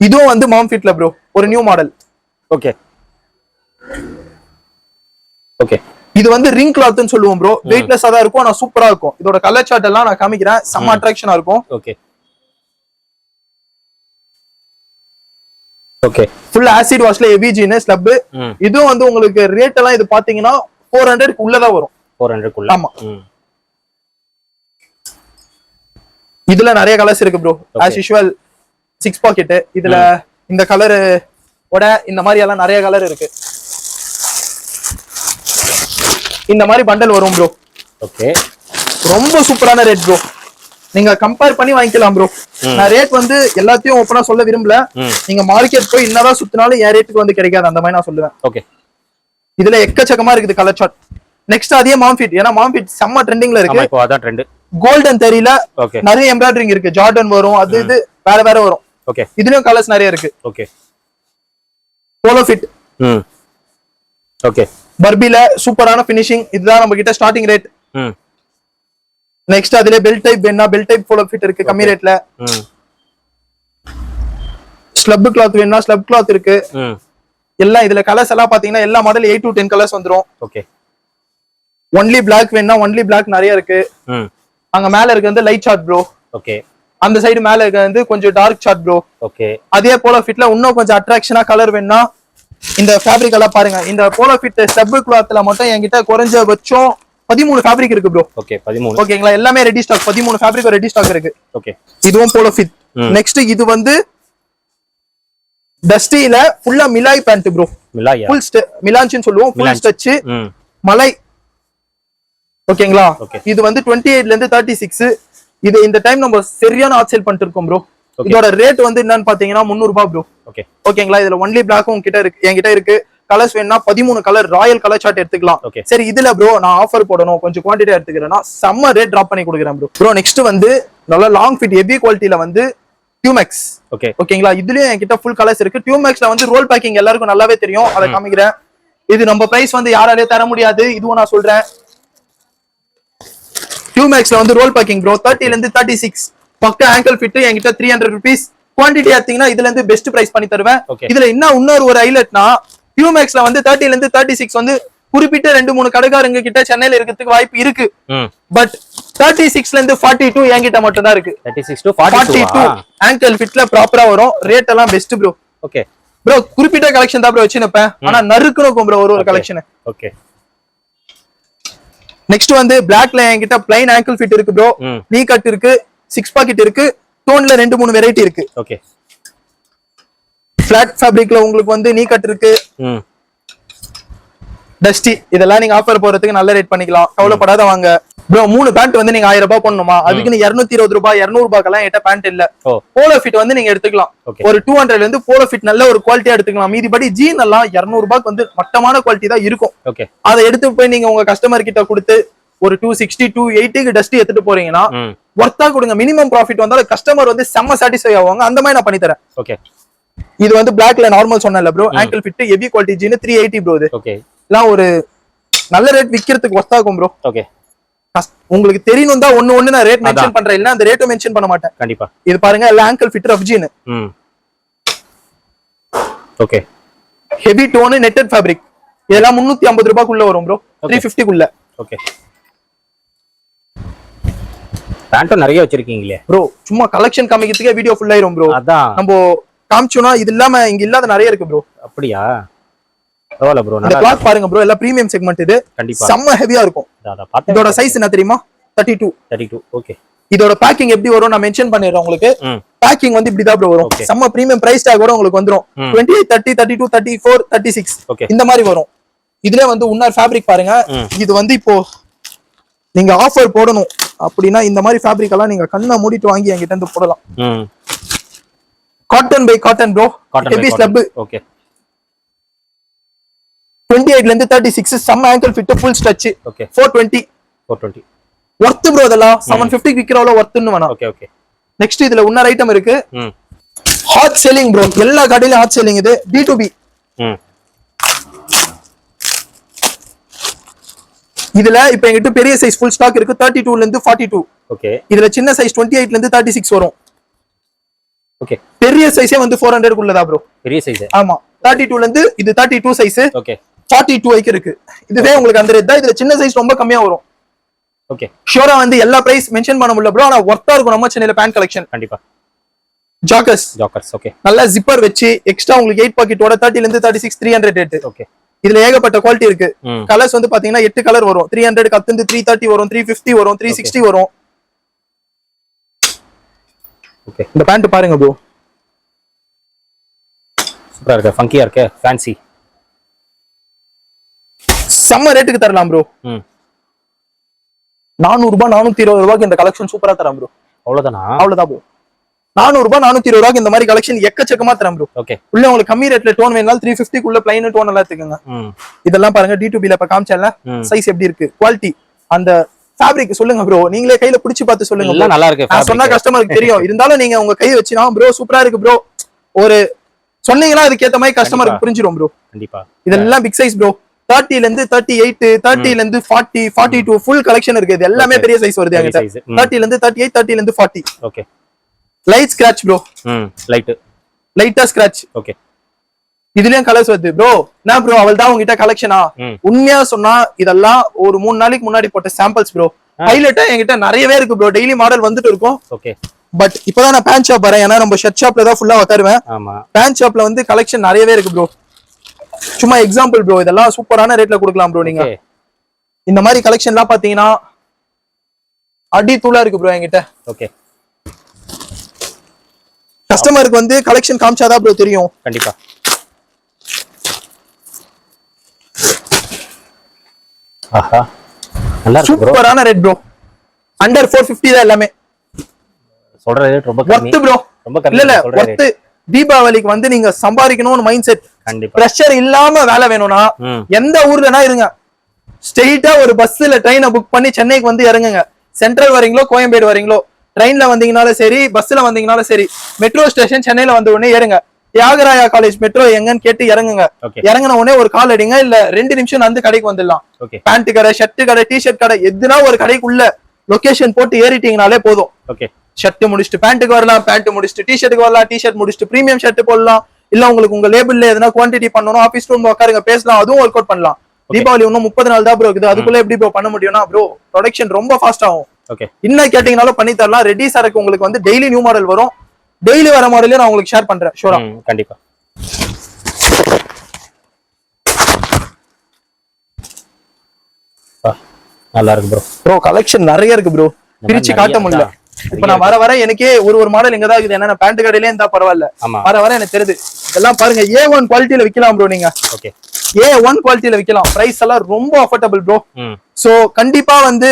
இதுவும் வந்து மாம் ஃபிட்ல ப்ரோ ஒரு நியூ மாடல் ஓகே ஓகே இது வந்து ரிங் கிளாத்னு சொல்லுவோம் ப்ரோ வெயிட்லெஸ்ஸா தான் இருக்கும் ஆனா சூப்பரா இருக்கும் இதோட கலர் சார்ட் எல்லாம் நான் காமிக்கிறேன் செம்ம அட்ராக்ஷனா இருக்கும் ஓகே ஓகே ஃபுல் ஆசிட் வாஷ்ல ஹெவி ஜீன் ஸ்லப் இதுவும் வந்து உங்களுக்கு ரேட் எல்லாம் இது பாத்தீங்கன்னா 400 க்கு உள்ளதா வரும் 400 குள்ள ஆமா இதுல நிறைய கலர்ஸ் இருக்கு ப்ரோ as usual 6 பாக்கெட் இதுல இந்த கலர் ஓட இந்த மாதிரி எல்லாம் நிறைய கலர் இருக்கு இந்த மாதிரி பண்டல் வரும் ப்ரோ ஓகே ரொம்ப சூப்பரான ரேட் ப்ரோ நீங்க கம்பேர் பண்ணி வாங்கிக்கலாம் ப்ரோ நான் ரேட் வந்து எல்லாத்தையும் ஓப்பனா சொல்ல விரும்பல நீங்க மார்க்கெட் போய் என்னதான் சுத்தினாலும் என் ரேட்டுக்கு வந்து கிடைக்காது அந்த மாதிரி நான் சொல்லுவேன் ஓகே இதுல எக்கச்சக்கமா இருக்குது கலர் சார்ட் நெக்ஸ்ட் அதே மாம் ஃபிட் ஏன்னா மாம் ஃபிட் செம்ம ட்ரெண்டிங்ல இருக்கு இப்போ அதான் ட்ரெண்ட் கோல்டன் தெரியல நிறைய எம்ப்ராய்டரிங் இருக்கு ஜார்டன் வரும் அது இது வேற வேற வரும் ஓகே இதுலயும் கலர்ஸ் நிறைய இருக்கு ஓகே போலோ ஃபிட் ஓகே பர்பில சூப்பரான ஃபினிஷிங் இதுதான் நம்ம கிட்ட ஸ்டார்டிங் ரேட் நெக்ஸ்ட் அதுல பெல் டைப் வேணா பெல் டைப் போலோ ஃபிட் இருக்கு கம்மி ரேட்ல ஸ்லப் கிளாத் வேணா ஸ்லப் கிளாத் இருக்கு எல்லாம் இதுல கலர்ஸ் எல்லாம் பாத்தீங்கன்னா எல்லா மாடல் 8 to 10 கலர்ஸ் வந்துரும் ஓகே ஒன்லி பிளாக் வேணா ஒன்லி பிளாக் நிறைய இருக்கு அங்க மேல இருக்கு வந்து லைட் சார்ட் ப்ரோ ஓகே அந்த சைடு மேல இருக்கு வந்து கொஞ்சம் டார்க் சார்ட் ப்ரோ ஓகே அதே போலோ ஃபிட்ல இன்னும் கொஞ்சம் அட்ராக்ஷனா கலர் வேணா இந்த ஃபேப்ரிக் எல்லாம் பாருங்க இந்த போலோ ஃபிட் ஸ்லப் கிளாத்ல மட்டும் என்கிட்ட குறைஞ்சபட்சம் 13 ஃபேப்ரிக் இருக்கு ப்ரோ. ஓகே 13. ஓகேங்களா, எல்லாமே ready stock. 13 fabric ready stock இருக்கு. ஓகே, இதுவும் போலோ ஃபிட். நெக்ஸ்ட் இது வந்து டஸ்டில ஃபுல்லா மிலாய் பேண்ட் ப்ரோ. மிலாயா? ஃபுல் மிலான்ச்னு சொல்லுவோம். ஃபுல் ஸ்ட்ரெச் மலை. ஓகேங்களா, இது வந்து 28 ல இருந்து 36. இது இந்த டைம் நம்ம சரியான ஆட் சேல் பண்ணிட்டு இருக்கோம் ப்ரோ. இதோட ரேட் வந்து என்னன்னு பாத்தீங்கன்னா 300 ரூபாய் ப்ரோ. ஓகே, ஓகேங்களா, இதுல ஒன்லி பிளாக் உங்ககிட்ட இருக்கு, என்கிட்ட இருக்கு. கலர்ஸ் வேணும்னா 13 கலர் ராயல் கலர் சார்ட் எடுத்துக்கலாம். சரி, இதுல ப்ரோ நான் ஆஃபர் போடணும், கொஞ்சம் குவான்டிட்டி எடுத்துக்கிறேன்னா செம்ம ரேட் டிராப் பண்ணி கொடுக்குறேன் ப்ரோ. ப்ரோ நெக்ஸ்ட் வந்து நல்ல லாங் ஃபிட் ஹெவி குவாலிட்டில வந்து டியூமெக்ஸ். ஓகேங்களா, இதுலயும் என்கிட்ட ஃபுல் கலர்ஸ் இருக்கு. டியூமெக்ஸ்ல வந்து ரோல் பேக்கிங் எல்லாருக்கும் நல்லாவே தெரியும், அதை காமிக்கிறேன். இது நம்ம பிரைஸ் வந்து யாராலையும் தர முடியாது, இதுவும் நான் சொல்றேன். டியூமெக்ஸ்ல வந்து ரோல் பேக்கிங் ப்ரோ 30 ல இருந்து 36 பக்கா ஆங்கிள் ஃபிட் என்கிட்ட 300 rupees. குவான்டிட்டி எடுத்தீங்கன்னா இதுல இருந்து பெஸ்ட் பிரைஸ் பண்ணி தருவேன். இதுல இன்னொரு ஒரு ஹைலைட்னா டியூமெக்ஸ்ல வந்து 30 ல இருந்து 36 வந்து குறிப்பிட்ட 2-3 கடைக்காரங்க கிட்ட சென்னையில இருக்கிறதுக்கு வாய்ப்பு இருக்கு. பட் 36 ல இருந்து 42 என்கிட்ட மட்டும் தான் இருக்கு. 36 to 42 ஆங்கிள் ஃபிட்ல ப்ராப்பரா வரும். ரேட் எல்லாம் பெஸ்ட் ப்ரோ. ஓகே ப்ரோ, குறிப்பிட்ட கலெக்ஷன் தான் ப்ரோ வச்சிருப்பேன், ஆனா நறுக்குனுக்கும் ப்ரோ ஒரு கலெக்ஷன். ஓகே, நெக்ஸ்ட் வந்து பிளாக்ல என்கிட்ட பிளைன் ஆங்கிள் ஃபிட் இருக்கு ப்ரோ. நீ கட் இருக்கு, 6 பாக்கெட் இருக்கு, டோன்ல 2-3 வெரைட்டி இருக்கு. ஓகே, ஃபிளாட் ஃபேப்ரிக்ல உங்களுக்கு வந்து நீ கட் இருக்கு, டஸ்டி. இதெல்லாம் நீங்க ஆஃபர் போறதுக்கு நல்ல ரேட் பண்ணிக்கலாம், கவலைப்படாத வாங்க ப்ரோ. 3 பேண்ட் வந்து நீங்க 1000 ரூபாய் பண்ணணுமா, அதுக்கு 220 ரூபாய் 200 ரூபாய்க்கெல்லாம் என்கிட்ட பேண்ட் இல்ல. போலோ ஃபிட் வந்து நீங்க எடுத்துக்கலாம், ஒரு 200 ல இருந்து போலோ ஃபிட் நல்ல ஒரு குவாலிட்டியா எடுத்துக்கலாம். மீதிபடி ஜீன் எல்லாம் 200 ரூபாய்க்கு வந்து மட்டமான குவாலிட்டி தான் இருக்கும். அதை எடுத்து போய் நீங்க உங்க கஸ்டமர் கிட்ட கொடுத்து ஒரு 260 280க்கு டஸ்டி எடுத்துட்டு போறீங்கன்னா ஒர்த்தா கொடுங்க. மினிமம் ப்ராஃபிட் வந்தாலும் கஸ்டமர் வந்து செம்ம சாட்டிஸ்ஃபை ஆவாங்க. அந்த மாதிரி நான் பண்ணி தரேன். ஓகே, இது வந்து பிளாக்ல நார்மல் சொன்னல bro, ankle fit heavy quality jean 380 bro. இது ஓகே, எல்லாம் ஒரு நல்ல ரேட் விக்கிறதுக்கு ஒர்த்தாகும் ப்ரோ. ஓகே, உங்களுக்கு தெரியணும் தான் ஒண்ணு நான் ரேட் மென்ஷன் பண்றேன், இல்ல அந்த ரேட்டை மென்ஷன் பண்ண மாட்டேன் கண்டிப்பா. இது பாருங்க, எல்லாம் ankle fit rough jean. Okay, heavy tone netted fabric. இதெல்லாம் 350 ரூபாய்க்குள்ள வரும் ப்ரோ, 350 குள்ள. ஓகே, பேண்ட் நிறைய வச்சிருக்கீங்களே ப்ரோ, சும்மா கலெக்ஷன் காமிக்கிறதுக்கே வீடியோ ஃபுல் ஆயிரும் ப்ரோ. அதான் நம்ம காமிச்சோம்னா இது இல்லாம இங்க இல்லாத நிறைய இருக்கு ப்ரோ. அப்படியா? பரவாயில்ல ப்ரோ, இந்த கிளாத் பாருங்க ப்ரோ, எல்லாம் பிரீமியம் செக்மெண்ட். இது கண்டிப்பா செம்ம ஹெவியா இருக்கும். இதோட சைஸ் என்ன தெரியுமா? 32. ஓகே, இதோட பேக்கிங் எப்படி வரும் நான் மென்ஷன் பண்ணிடுறேன் உங்களுக்கு. பேக்கிங் வந்து இப்படி தான் ப்ரோ வரும். செம்ம பிரீமியம் பிரைஸ் டாக் கூட உங்களுக்கு வந்துரும். 28 30 32 34 36 இந்த மாதிரி வரும். இதுல வந்து இன்னொரு ஃபேப்ரிக் பாருங்க. இது வந்து இப்போ நீங்க ஆஃபர் போடணும் அப்படின்னா இந்த மாதிரி ஃபேப்ரிக் எல்லாம் நீங்க கண்ணை மூடிட்டு வாங்கி என்கிட்ட இருந்து போடலாம். Cotton by cotton bro, heavy slub. Okay, 28 ல இருந்து 36 சம் ankle fit full stretch. Okay, 420 worth bro. அதெல்லாம் 750 விக்கிறவளோ வர்த்னு வேணாம். ஓகே ஓகே, நெக்ஸ்ட் இதுல இன்னொரு ஐட்டம் இருக்கு. ஹாட் செல்லிங் ப்ரோ, எல்லா கடையிலும் ஹாட் செல்லிங். இது B2B. இதுல இப்ப எங்கிட்ட பெரிய சைஸ் ஃபுல் ஸ்டாக் இருக்கு 32 ல இருந்து 42. ஓகே, இதுல சின்ன சைஸ் 28 ல இருந்து 36 வரும். ஓகே, பெரிய சைஸே வந்து 400 குள்ளதா ப்ரோ. பெரிய சைஸ் ஆமா, 32 ல இருந்து இது 32 சைஸ். ஓகே, 42 வரைக்கும் இருக்கு. இதுவே உங்களுக்கு அந்த ரேட் தான். இதுல சின்ன சைஸ் ரொம்ப கம்மியா வரும். ஓகே, ஷூரா வந்து எல்லா பிரைஸ் மென்ஷன் பண்ண முடியல ப்ரோ, ஆனா வர்த்தா இருக்கும் நம்ம சென்னையில பேண்ட் கலெக்ஷன். கண்டிப்பா. ஜாக்கர்ஸ். ஓகே, நல்லா ஜிப்பர் வச்சு எக்ஸ்ட்ரா உங்களுக்கு 8 பாக்கெட்டோட 30 ல இருந்து 36 300 ரேட். ஓகே, இதுல ஏகப்பட்ட குவாலிட்டி இருக்கு. கலர்ஸ் வந்து பாத்தீங்கன்னா 8 கலர் வரும். 300 கத்துந்து 330 வரும், 350 வரும், 360 வரும். ஓகே, இந்த பேண்ட் பாருங்க ப்ரோ, சூப்பரா இருக்கு, ஃபங்கியா இருக்கு, ஃபேன்சி. செம்ம ரேட்டுக்கு தரலாம் ப்ரோ. 400 ரூபாய் 420 ரூபாய்க்கு இந்த கலெக்ஷன் சூப்பரா தரலாம் ப்ரோ. அவ்வளவுதானா? அவ்வளவுதான் ப்ரோ. 400 ரூபாய் 420 ரூபாய்க்கு இந்த மாதிரி கலெக்ஷன் எக்கச்சக்கமா தரேன் ப்ரோ. ஓகே, உள்ள உங்களுக்கு கம்மி ரேட்ல டோன் வேணாலும் 350 குள்ள பிளைன் டோன் எல்லாம் எடுத்துக்கங்க. இதெல்லாம் பாருங்க D2B ல இப்ப காமிச்சல சைஸ் எப்படி இருக்கு, குவாலிட்டி, அந்த ஃபேப்ரிக் சொல்லுங்க ப்ரோ. நீங்களே கையில பிடிச்சு பார்த்து சொல்லுங்க. எல்லாம் நல்லா இருக்கு. நான் சொன்னா கஸ்டமருக்கு தெரியும். இருந்தாலும் நீங்க உங்க கை வச்சினா ப்ரோ சூப்பரா இருக்கு ப்ரோ ஒரு சொன்னீங்கன்னா அதுக்கு ஏத்த மாதிரி கஸ்டமருக்கு புரிஞ்சிரும் ப்ரோ. கண்டிப்பா. இதெல்லாம் பிக் சைஸ் ப்ரோ. 30 ல இருந்து 38, 30 ல இருந்து 40, 42 ஃபுல் கலெக்ஷன் இருக்கு. இது எல்லாமே பெரிய சைஸ் வருது என்கிட்ட. 30 ல இருந்து 38, 30 ல இருந்து 40. Okay, light scratch bro. லைட்டா ஸ்கிராட்ச். ஓகே, இதுலயும் கலர்ஸ் வருது ப்ரோ. என்ன ப்ரோ அவள்தான் உங்ககிட்ட கலெக்ஷனா? உண்மையா சொன்னா இதெல்லாம் ஒரு 3 நாளைக்கு முன்னாடி போட்ட சாம்பிள்ஸ் ப்ரோ. ஹைலைட்டா என்கிட்ட நிறையவே இருக்கு ப்ரோ. டெய்லி மாடல் வந்துட்டு இருக்கும். ஓகே, பட் இப்பதான் நான் பேண்ட் ஷாப் வரேன். ஏன்னா நம்ம ஷர்ட் ஷாப்ல தான் ஃபுல்லா உட்காருவேன். பேண்ட் ஷாப்ல வந்து கலெக்ஷன் நிறையவே இருக்கு ப்ரோ. சும்மா எக்ஸாம்பிள் ப்ரோ, இதெல்லாம் சூப்பரான ரேட்ல கொடுக்கலாம் ப்ரோ. நீங்க இந்த மாதிரி கலெக்ஷன்லாம் பாத்தீங்கன்னா அடி தூளா இருக்கு ப்ரோ என்கிட்ட. ஓகே. கஸ்டமருக்கு வந்து கலெக்ஷன் காமிச்சாதான் ப்ரோ தெரியும். கண்டிப்பா. ஆஹா நல்லா இருக்கு ப்ரோ. சூப்பரான ரேட் ப்ரோ. அண்டர் 450 தான் எல்லாமே. சொல்ற ரேட் ரொம்ப கம்மி. வர்த் ப்ரோ. ரொம்ப கம்மி. இல்ல வர்த். தீபாவளிக்கு வந்து நீங்க சம்பாதிக்கணும்னு மைண்ட் செட். கண்டிப்பா. பிரஷர் இல்லாம வேலை வேணும்னா எந்த ஊர்லனா இருங்க. ஸ்ட்ரெயிட்டா ஒரு பஸ்ல ட்ரெயினை புக் பண்ணி சென்னைக்கு வந்து இறங்குங்க. சென்ட்ரல் வரீங்களோ கோயம்பேடு வரீங்களோ ட்ரெயின்ல வந்தீங்கனாலும் சரி பஸ்ல வந்தீங்கனாலும் சரி மெட்ரோ ஸ்டேஷன் சென்னையில வந்த உடனே ஏறுங்க. தியாகராயா காலேஜ் மெட்ரோ எங்கன்னு கேட்டு இறங்குங்க. இறங்கின உடனே ஒரு கால் அடிங்க, இல்ல 2 நிமிஷம் வந்து கடைக்கு வந்துடலாம். பேண்ட் கடை, ஷர்ட் கடை, டிஷர்ட் கடை எதுனா ஒரு கடைக்குள்ள லொகேஷன் போட்டு ஏறிட்டீங்கனாலே போதும். ஷர்ட் முடிச்சுட்டு பேண்ட்டுக்கு வரலாம், பேண்ட் முடிச்சுட்டு டிஷர்ட்டுக்கு வரலாம், டிஷர்ட் முடிச்சுட்டு பிரீமியம் ஷர்ட் போடலாம். இல்ல உங்களுக்கு உங்க லேபிள்ல எதனா குவான்டிட்டி பண்ணணும், ஆபீஸ் ரூம் உட்காருங்க பேசலாம், அதுவும் ஒர்க் அவுட் பண்ணலாம். தீபாவளி இன்னும் 30 நாள் தான் ப்ரோ இருக்குது. அதுக்குள்ள எப்படி ப்ரோ பண்ண முடியும்னா ப்ரோ ப்ரொடக்ஷன் ரொம்ப ஃபாஸ்ட் ஆகும். இன்னும் கேட்டீங்கனாலும் பண்ணி தரலாம். ரெடி சரக்கு உங்களுக்கு வந்து டெய்லி நியூ மாடல் வரும். டெய்லி வர மாடலே நான் உங்களுக்கு ஷேர் பண்றேன். ஷூரா கண்டிப்பா. நல்லா இருக்கு ப்ரோ. ப்ரோ கலெக்ஷன் நிறைய இருக்கு ப்ரோ, பிரிச்சு காட்ட முடியல. இப்ப நான் வர எனக்கே ஒரு மாடல் எங்கதான் இருக்குது. என்ன பேண்ட் கடையிலே இருந்தா பரவாயில்ல, வர எனக்கு தெரியுது. இதெல்லாம் பாருங்க A1 குவாலிட்டியில விக்கலாம் ப்ரோ. நீங்க A1 குவாலிட்டியில விக்கலாம். பிரைஸ் எல்லாம் ரொம்ப அஃபோர்டபிள் ப்ரோ. சோ கண்டிப்பா வந்து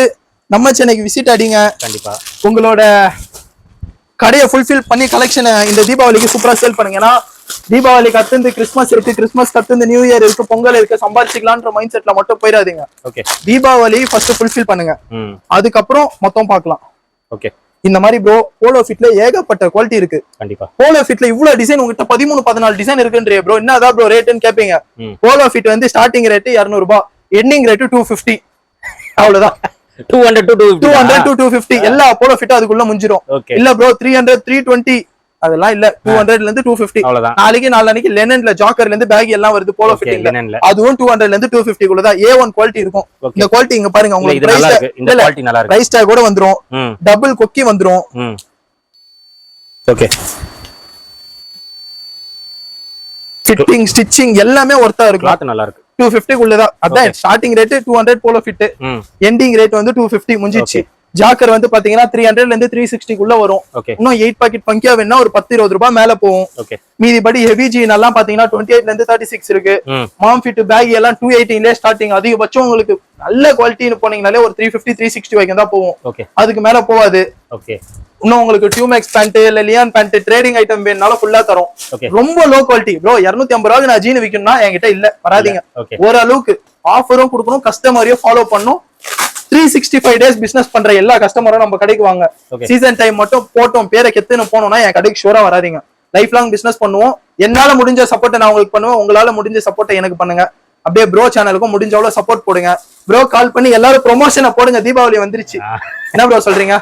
நம்ம சென்னைக்கு விசிட் அடிங்க. கண்டிப்பா உங்களோட கடையை ஃபுல்ஃபில் பண்ணி கலெக்ஷனை இந்த தீபாவளிக்கு சூப்பரா சேல் பண்ணுங்க. ஏன்னா தீபாவளிக்கு அடுத்து கிறிஸ்மஸ் இருக்கு, கிறிஸ்மஸ் அடுத்து நியூ இயர் இருக்கு, பொங்கல் இருக்கு, சம்பாதிச்சிக்கலான்ற மைண்ட் செட்ல மட்டும் போயிடாதீங்க. தீபாவளி ஃபர்ஸ்ட் ஃபுல்ஃபில் பண்ணுங்க, அதுக்கப்புறம் மொத்தம் பார்க்கலாம். இந்த மாதிரி ப்ரோ போலோ ஃபிட்ல ஏகப்பட்ட குவாலிட்டி இருக்கு. கண்டிப்பா போலோ ஃபிட்ல இவ்வளவு டிசைன் உங்ககிட்ட 13-14 டிசைன் இருக்குன்றே ப்ரோ. என்னதான் ப்ரோ ரேட்னு கேப்பீங்க. போலோ ஃபிட் வந்து ஸ்டார்டிங் ரேட் 200 ரூபாய், எண்டிங் ரேட் 250. அவ்வளவுதான். 200 to 250 எல்லா போலோ ஃபிட் அதுக்குள்ள முடிஞ்சிரும். இல்ல ப்ரோ 300 320 அதெல்லாம் இல்ல. 200ல இருந்து 250. நாளைக்கு நாளைக்கு லெனன்ல ஜாக்கர்ல இருந்து பேக் எல்லாம் வருது போலோ ஃபிட். அதுவும் 200ல இருந்து 250 குள்ள தான் A1 குவாலிட்டி இருக்கும். இந்த குவாலிட்டி இங்க பாருங்க, உங்களுக்கு பிரைஸ் டாக் கூட வந்துரும், டபுள் கொக்கி வந்துரும். ஓகே ஃபிட்டிங் ஸ்டிச்சிங் எல்லாமே ஒர்த்தா இருக்கும். நல்லா இருக்கு. 250 குள்ளதான். அதான் starting rate 200 polo fit, ending rate வந்து 250 முடிஞ்சிச்சு. ஜாக்கர் வந்து பாத்தீங்கன்னா 300ல இருந்து 360 குள்ள வரும். இன்னும் 8 பாக்கெட் பங்கியா வேணா ஒரு 10-20 ரூபாய் மேல போகும். மீதிபடி ஹெவி ஜீன் எல்லாம் பாத்தீங்கன்னா 28ல இருந்து 36 இருக்கு. மாம் ஃபிட் பேக் எல்லாம் 280ல ஸ்டார்டிங். அதிகபட்சம் உங்களுக்கு நல்ல குவாலிட்டின்னு போனீங்கனாலே ஒரு 350 360 வரைக்கும் தான் போகும். அதுக்கு மேல போவாது. இன்னும் உங்களுக்கு டியூமேக்ஸ் பேண்ட் இல்ல லியான் பேண்ட் ட்ரேடிங் ஐட்டம் வேணும்னாலும் ஃபுல்லா தரும். ரொம்ப லோ குவாலிட்டி ப்ரோ. 250 ரூபாய்க்கு நான் ஜீன் விக்கணும்னா என்கிட்ட இல்ல, வராதீங்க. ஓரளவுக்கு ஆஃபரும் கொடுக்கணும், கஸ்டமரையும் ஃபாலோ பண்ணும். 365 டேஸ் பிசினஸ் பண்ற எல்லா கஸ்டமரும் நம்ம கடைக்கு வாங்க. சீசன் டைம் மட்டும் போட்டோம் பேரை கெத்துன்னு போனோம்னா என் கடைக்கு ஷூரா வராதீங்க. லைஃப் லாங் பிசினஸ் பண்ணுவோம். என்னால முடிஞ்ச சப்போர்ட்டை நான் உங்களுக்கு பண்ணுவேன், உங்களால முடிஞ்ச சப்போர்ட்டை எனக்கு பண்ணுங்க. அப்படியே ப்ரோ சேனலுக்கும் முடிஞ்ச அவ்வளவு சப்போர்ட் போடுங்க. ப்ரோ கால் பண்ணி எல்லாரும் ப்ரொமோஷனை போடுங்க. தீபாவளி வந்துருச்சு, என்ன ப்ரோ சொல்றீங்க?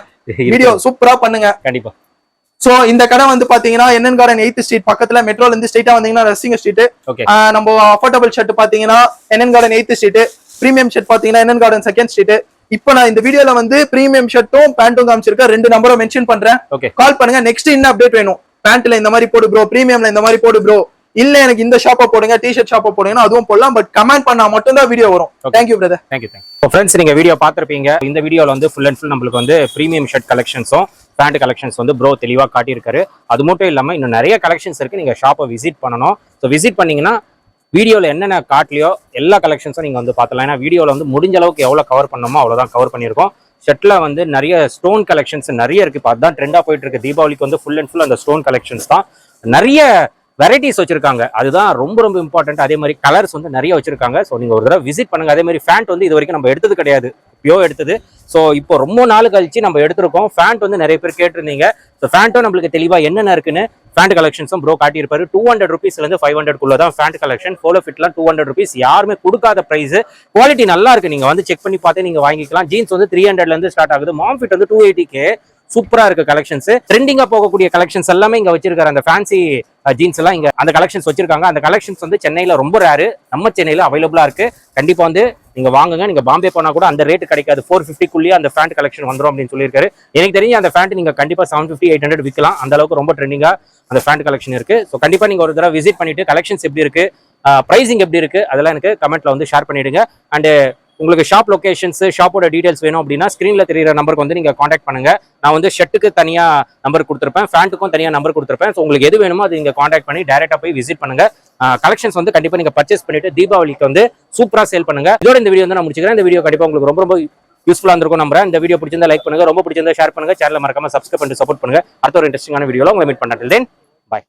வீடியோ சூப்பரா பண்ணுங்க. கண்டிப்பா. சோ இந்த கடை வந்து பாத்தீங்கன்னா NN கார்டன் 8th ஸ்ட்ரீட் பக்கத்துல, மெட்ரோல இருந்து ஸ்ட்ரைட்டா வந்தீங்கன்னா ரசிங்க ஸ்ட்ரீட். நம்ம அஃபோர்டபிள் ஷர்ட் பாத்தீங்கன்னா NN garden 8th street, premium shirt பாத்தீங்கன்னா NN கார்டன் 2nd ஸ்ட்ரீட். இப்போ நான் இந்த வீடியோல வந்து பிரீமியம் ஷர்ட்டும் பேண்ட்டும் காமிச்சிருக்கேன். 2 நம்பரும் மென்ஷன் பண்றேன், கால் பண்ணுங்க. நெக்ஸ்ட் என்ன அப்டேட் வேணும், பேண்ட்ல இந்த மாதிரி போடு ப்ரோ, பிரீமியம்ல இந்த மாதிரி போடு ப்ரோ, இல்ல எனக்கு இந்த ஷாப்பை போடுங்க, டிஷர்ட் ஷாப்பை போடுங்கன்னா அதுவும் போடலாம். பட் கமெண்ட் பண்ணா மட்டும் தான் வீடியோ வரும். Thank you brother. தேங்க்யூ. ஃப்ரெண்ட்ஸ், நீங்க வீடியோ பார்த்திருப்பீங்க. இந்த வீடியோல வந்து ஃபுல் அண்ட் ஃபுல் நம்மளுக்கு வந்து பிரீமியம் ஷர்ட் கலெக்ஷன்ஸும் பேண்ட் கலெக்ஷன்ஸ் வந்து ப்ரோ தெளிவா காட்டியிருக்காரு. அது மட்டும் இல்லாம இன்னும் நிறைய கலெக்ஷன்ஸ் இருக்கு. நீங்க ஷாப்பை விசிட் பண்ணணும். ஸோ விசிட் பண்ணீங்கன்னா வீடியோவில் என்னென்ன காட்டலையோ எல்லா கலெக்ஷன்ஸும் நீங்கள் வந்து பார்த்துலாம். ஏன்னா வீடியோவில் வந்து முடிஞ்ச அளவுக்கு எவ்வளோ கவர் பண்ணணுமோ அவ்வளோதான் கவர் பண்ணியிருக்கோம். ஷர்ட்டில் வந்து நிறைய ஸ்டோன் கலெக்ஷன்ஸ் நிறைய இருக்குது. இப்போ அதுதான் ட்ரெண்டாக போயிட்டு இருக்கு. தீபாவளிக்கு வந்து ஃபுல் அண்ட் ஃபுல் அந்த ஸ்டோன் கலெக்ஷன்ஸ் தான். நிறைய வெரைட்டிஸ் வச்சிருக்காங்க, அதுதான் ரொம்ப ரொம்ப இம்பார்ட்டன்ட். அதே மாதிரி கலர்ஸ் வந்து நிறைய வச்சிருக்காங்க. ஸோ நீங்கள் ஒரு தடவை விசிட் பண்ணுங்க. அதே மாதிரி ஃபேண்ட் வந்து இது வரைக்கும் நம்ம எடுத்தது கிடையாது, பியோ எடுத்தது. ஸோ இப்போ ரொம்ப நாள் கழிச்சு நம்ம எடுத்திருக்கோம். ஃபேண்ட் வந்து நிறைய பேர் கேட்டிருந்தீங்க. ஸோ ஃபேண்ட்டும் நம்மளுக்கு தெளிவாக என்னென்ன இருக்குன்னு ஃபேண்ட் கலெக்ஷன்ஸும் ப்ரோ காட்டியிருப்பாரு. 200 rupeesலேருந்து 500 தான் ஃபேண்ட் கலெக்ஷன். போலோ ஃபிட்லாம் 200 rupees, யாருமே கொடுக்காத ப்ரைஸ். குவாலிட்டி நல்லா இருக்கு, நீங்க வந்து செக் பண்ணி பார்த்து நீங்க வாங்கிக்கலாம். ஜீன்ஸ் வந்து 300லேருந்து ஸ்டார்ட் ஆகுது. மாம் ஃபிட் வந்து 280K. சூப்பரா இருக்கு கலெக்ஷன்ஸ். ட்ரெண்டிங்கா போகக்கூடிய கலெக்ஷன்ஸ் எல்லாமே இங்க வச்சிருக்காரு. அந்த ஃபேன்சி ஜீன்ஸ் எல்லாம் இங்க அந்த கலெக்ஷன்ஸ் வச்சிருக்காங்க. அந்த கலெக்ஷன்ஸ் வந்து சென்னையில ரொம்ப ரேரு, நம்ம சென்னையில அவைலபிளா இருக்கு. கண்டிப்பா வந்து நீங்க வாங்குங்க. நீங்க பாம்பே போனா கூட அந்த ரேட் கிடைக்காது. 450க்குள்ளேயே அந்த ஃபேண்ட் கலெக்ஷன் வந்துரும் அப்படின்னு சொல்லியிருக்காரு. எனக்கு தெரிஞ்சு அந்த ஃபேண்ட் நீங்க கண்டிப்பா 750 800 விற்கலாம். அந்த அளவுக்கு ரொம்ப ட்ரெண்டிங்கா அந்த ஃபேண்ட் கலெக்ஷன் இருக்கு. ஸோ கண்டிப்பா நீங்க ஒரு தடவை விசிட் பண்ணிட்டு கலெக்ஷன்ஸ் எப்படி இருக்கு, பிரைசிங் எப்படி இருக்கு, அதெல்லாம் எனக்கு கமெண்ட்ல வந்து ஷேர் பண்ணிடுங்க. அண்ட் உங்களுக்கு ஷாப் லொகேஷன்ஸ் ஷாப்போட டீடைல்ஸ் வேணும் அப்படின்னா ஸ்க்ரீன்ல தெரியுற நம்பருக்கு வந்து நீங்க காண்டாக்ட் பண்ணுங்க. நான் வந்து ஷர்ட்டுக்கு தனியா நம்பர் கொடுத்துருப்பேன், ஃபேண்ட்டுக்கும் தனியா நம்பர் கொடுத்துருப்பேன். ஸோ உங்களுக்கு எது வேணுமோ அது நீங்க காண்டாக்ட் பண்ணி டைரக்டா போய் விசிட் பண்ணுங்க. கலெக்ஷன்ஸ் வந்து கண்டிப்பா நீங்க பர்ச்சேஸ் பண்ணிட்டு தீபாவளிக்கு வந்து சூப்பரா சேல் பண்ணுங்க. இதோட இந்த வீடியோ வந்து நான் முடிச்சுக்கிறேன். இந்த வீடியோ கண்டிப்பா உங்களுக்கு ரொம்ப ரொம்ப யூஸ்ஃபுல்லா இருந்திருக்கும் நம்புறேன். இந்த வீடியோ பிடிச்சிருந்தா லைக் பண்ணுங்க, ரொம்ப பிடிச்சிருந்தா ஷேர் பண்ணுங்க, சேனலை மறக்காம சப்ஸ்கிரைப் பண்ணிட்டு சப்போர்ட் பண்ணுங்க. அடுத்த ஒரு இன்ட்ரெஸ்டிங்கான வீடியோல உங்களை மீட் பண்ணேன். தென் பை.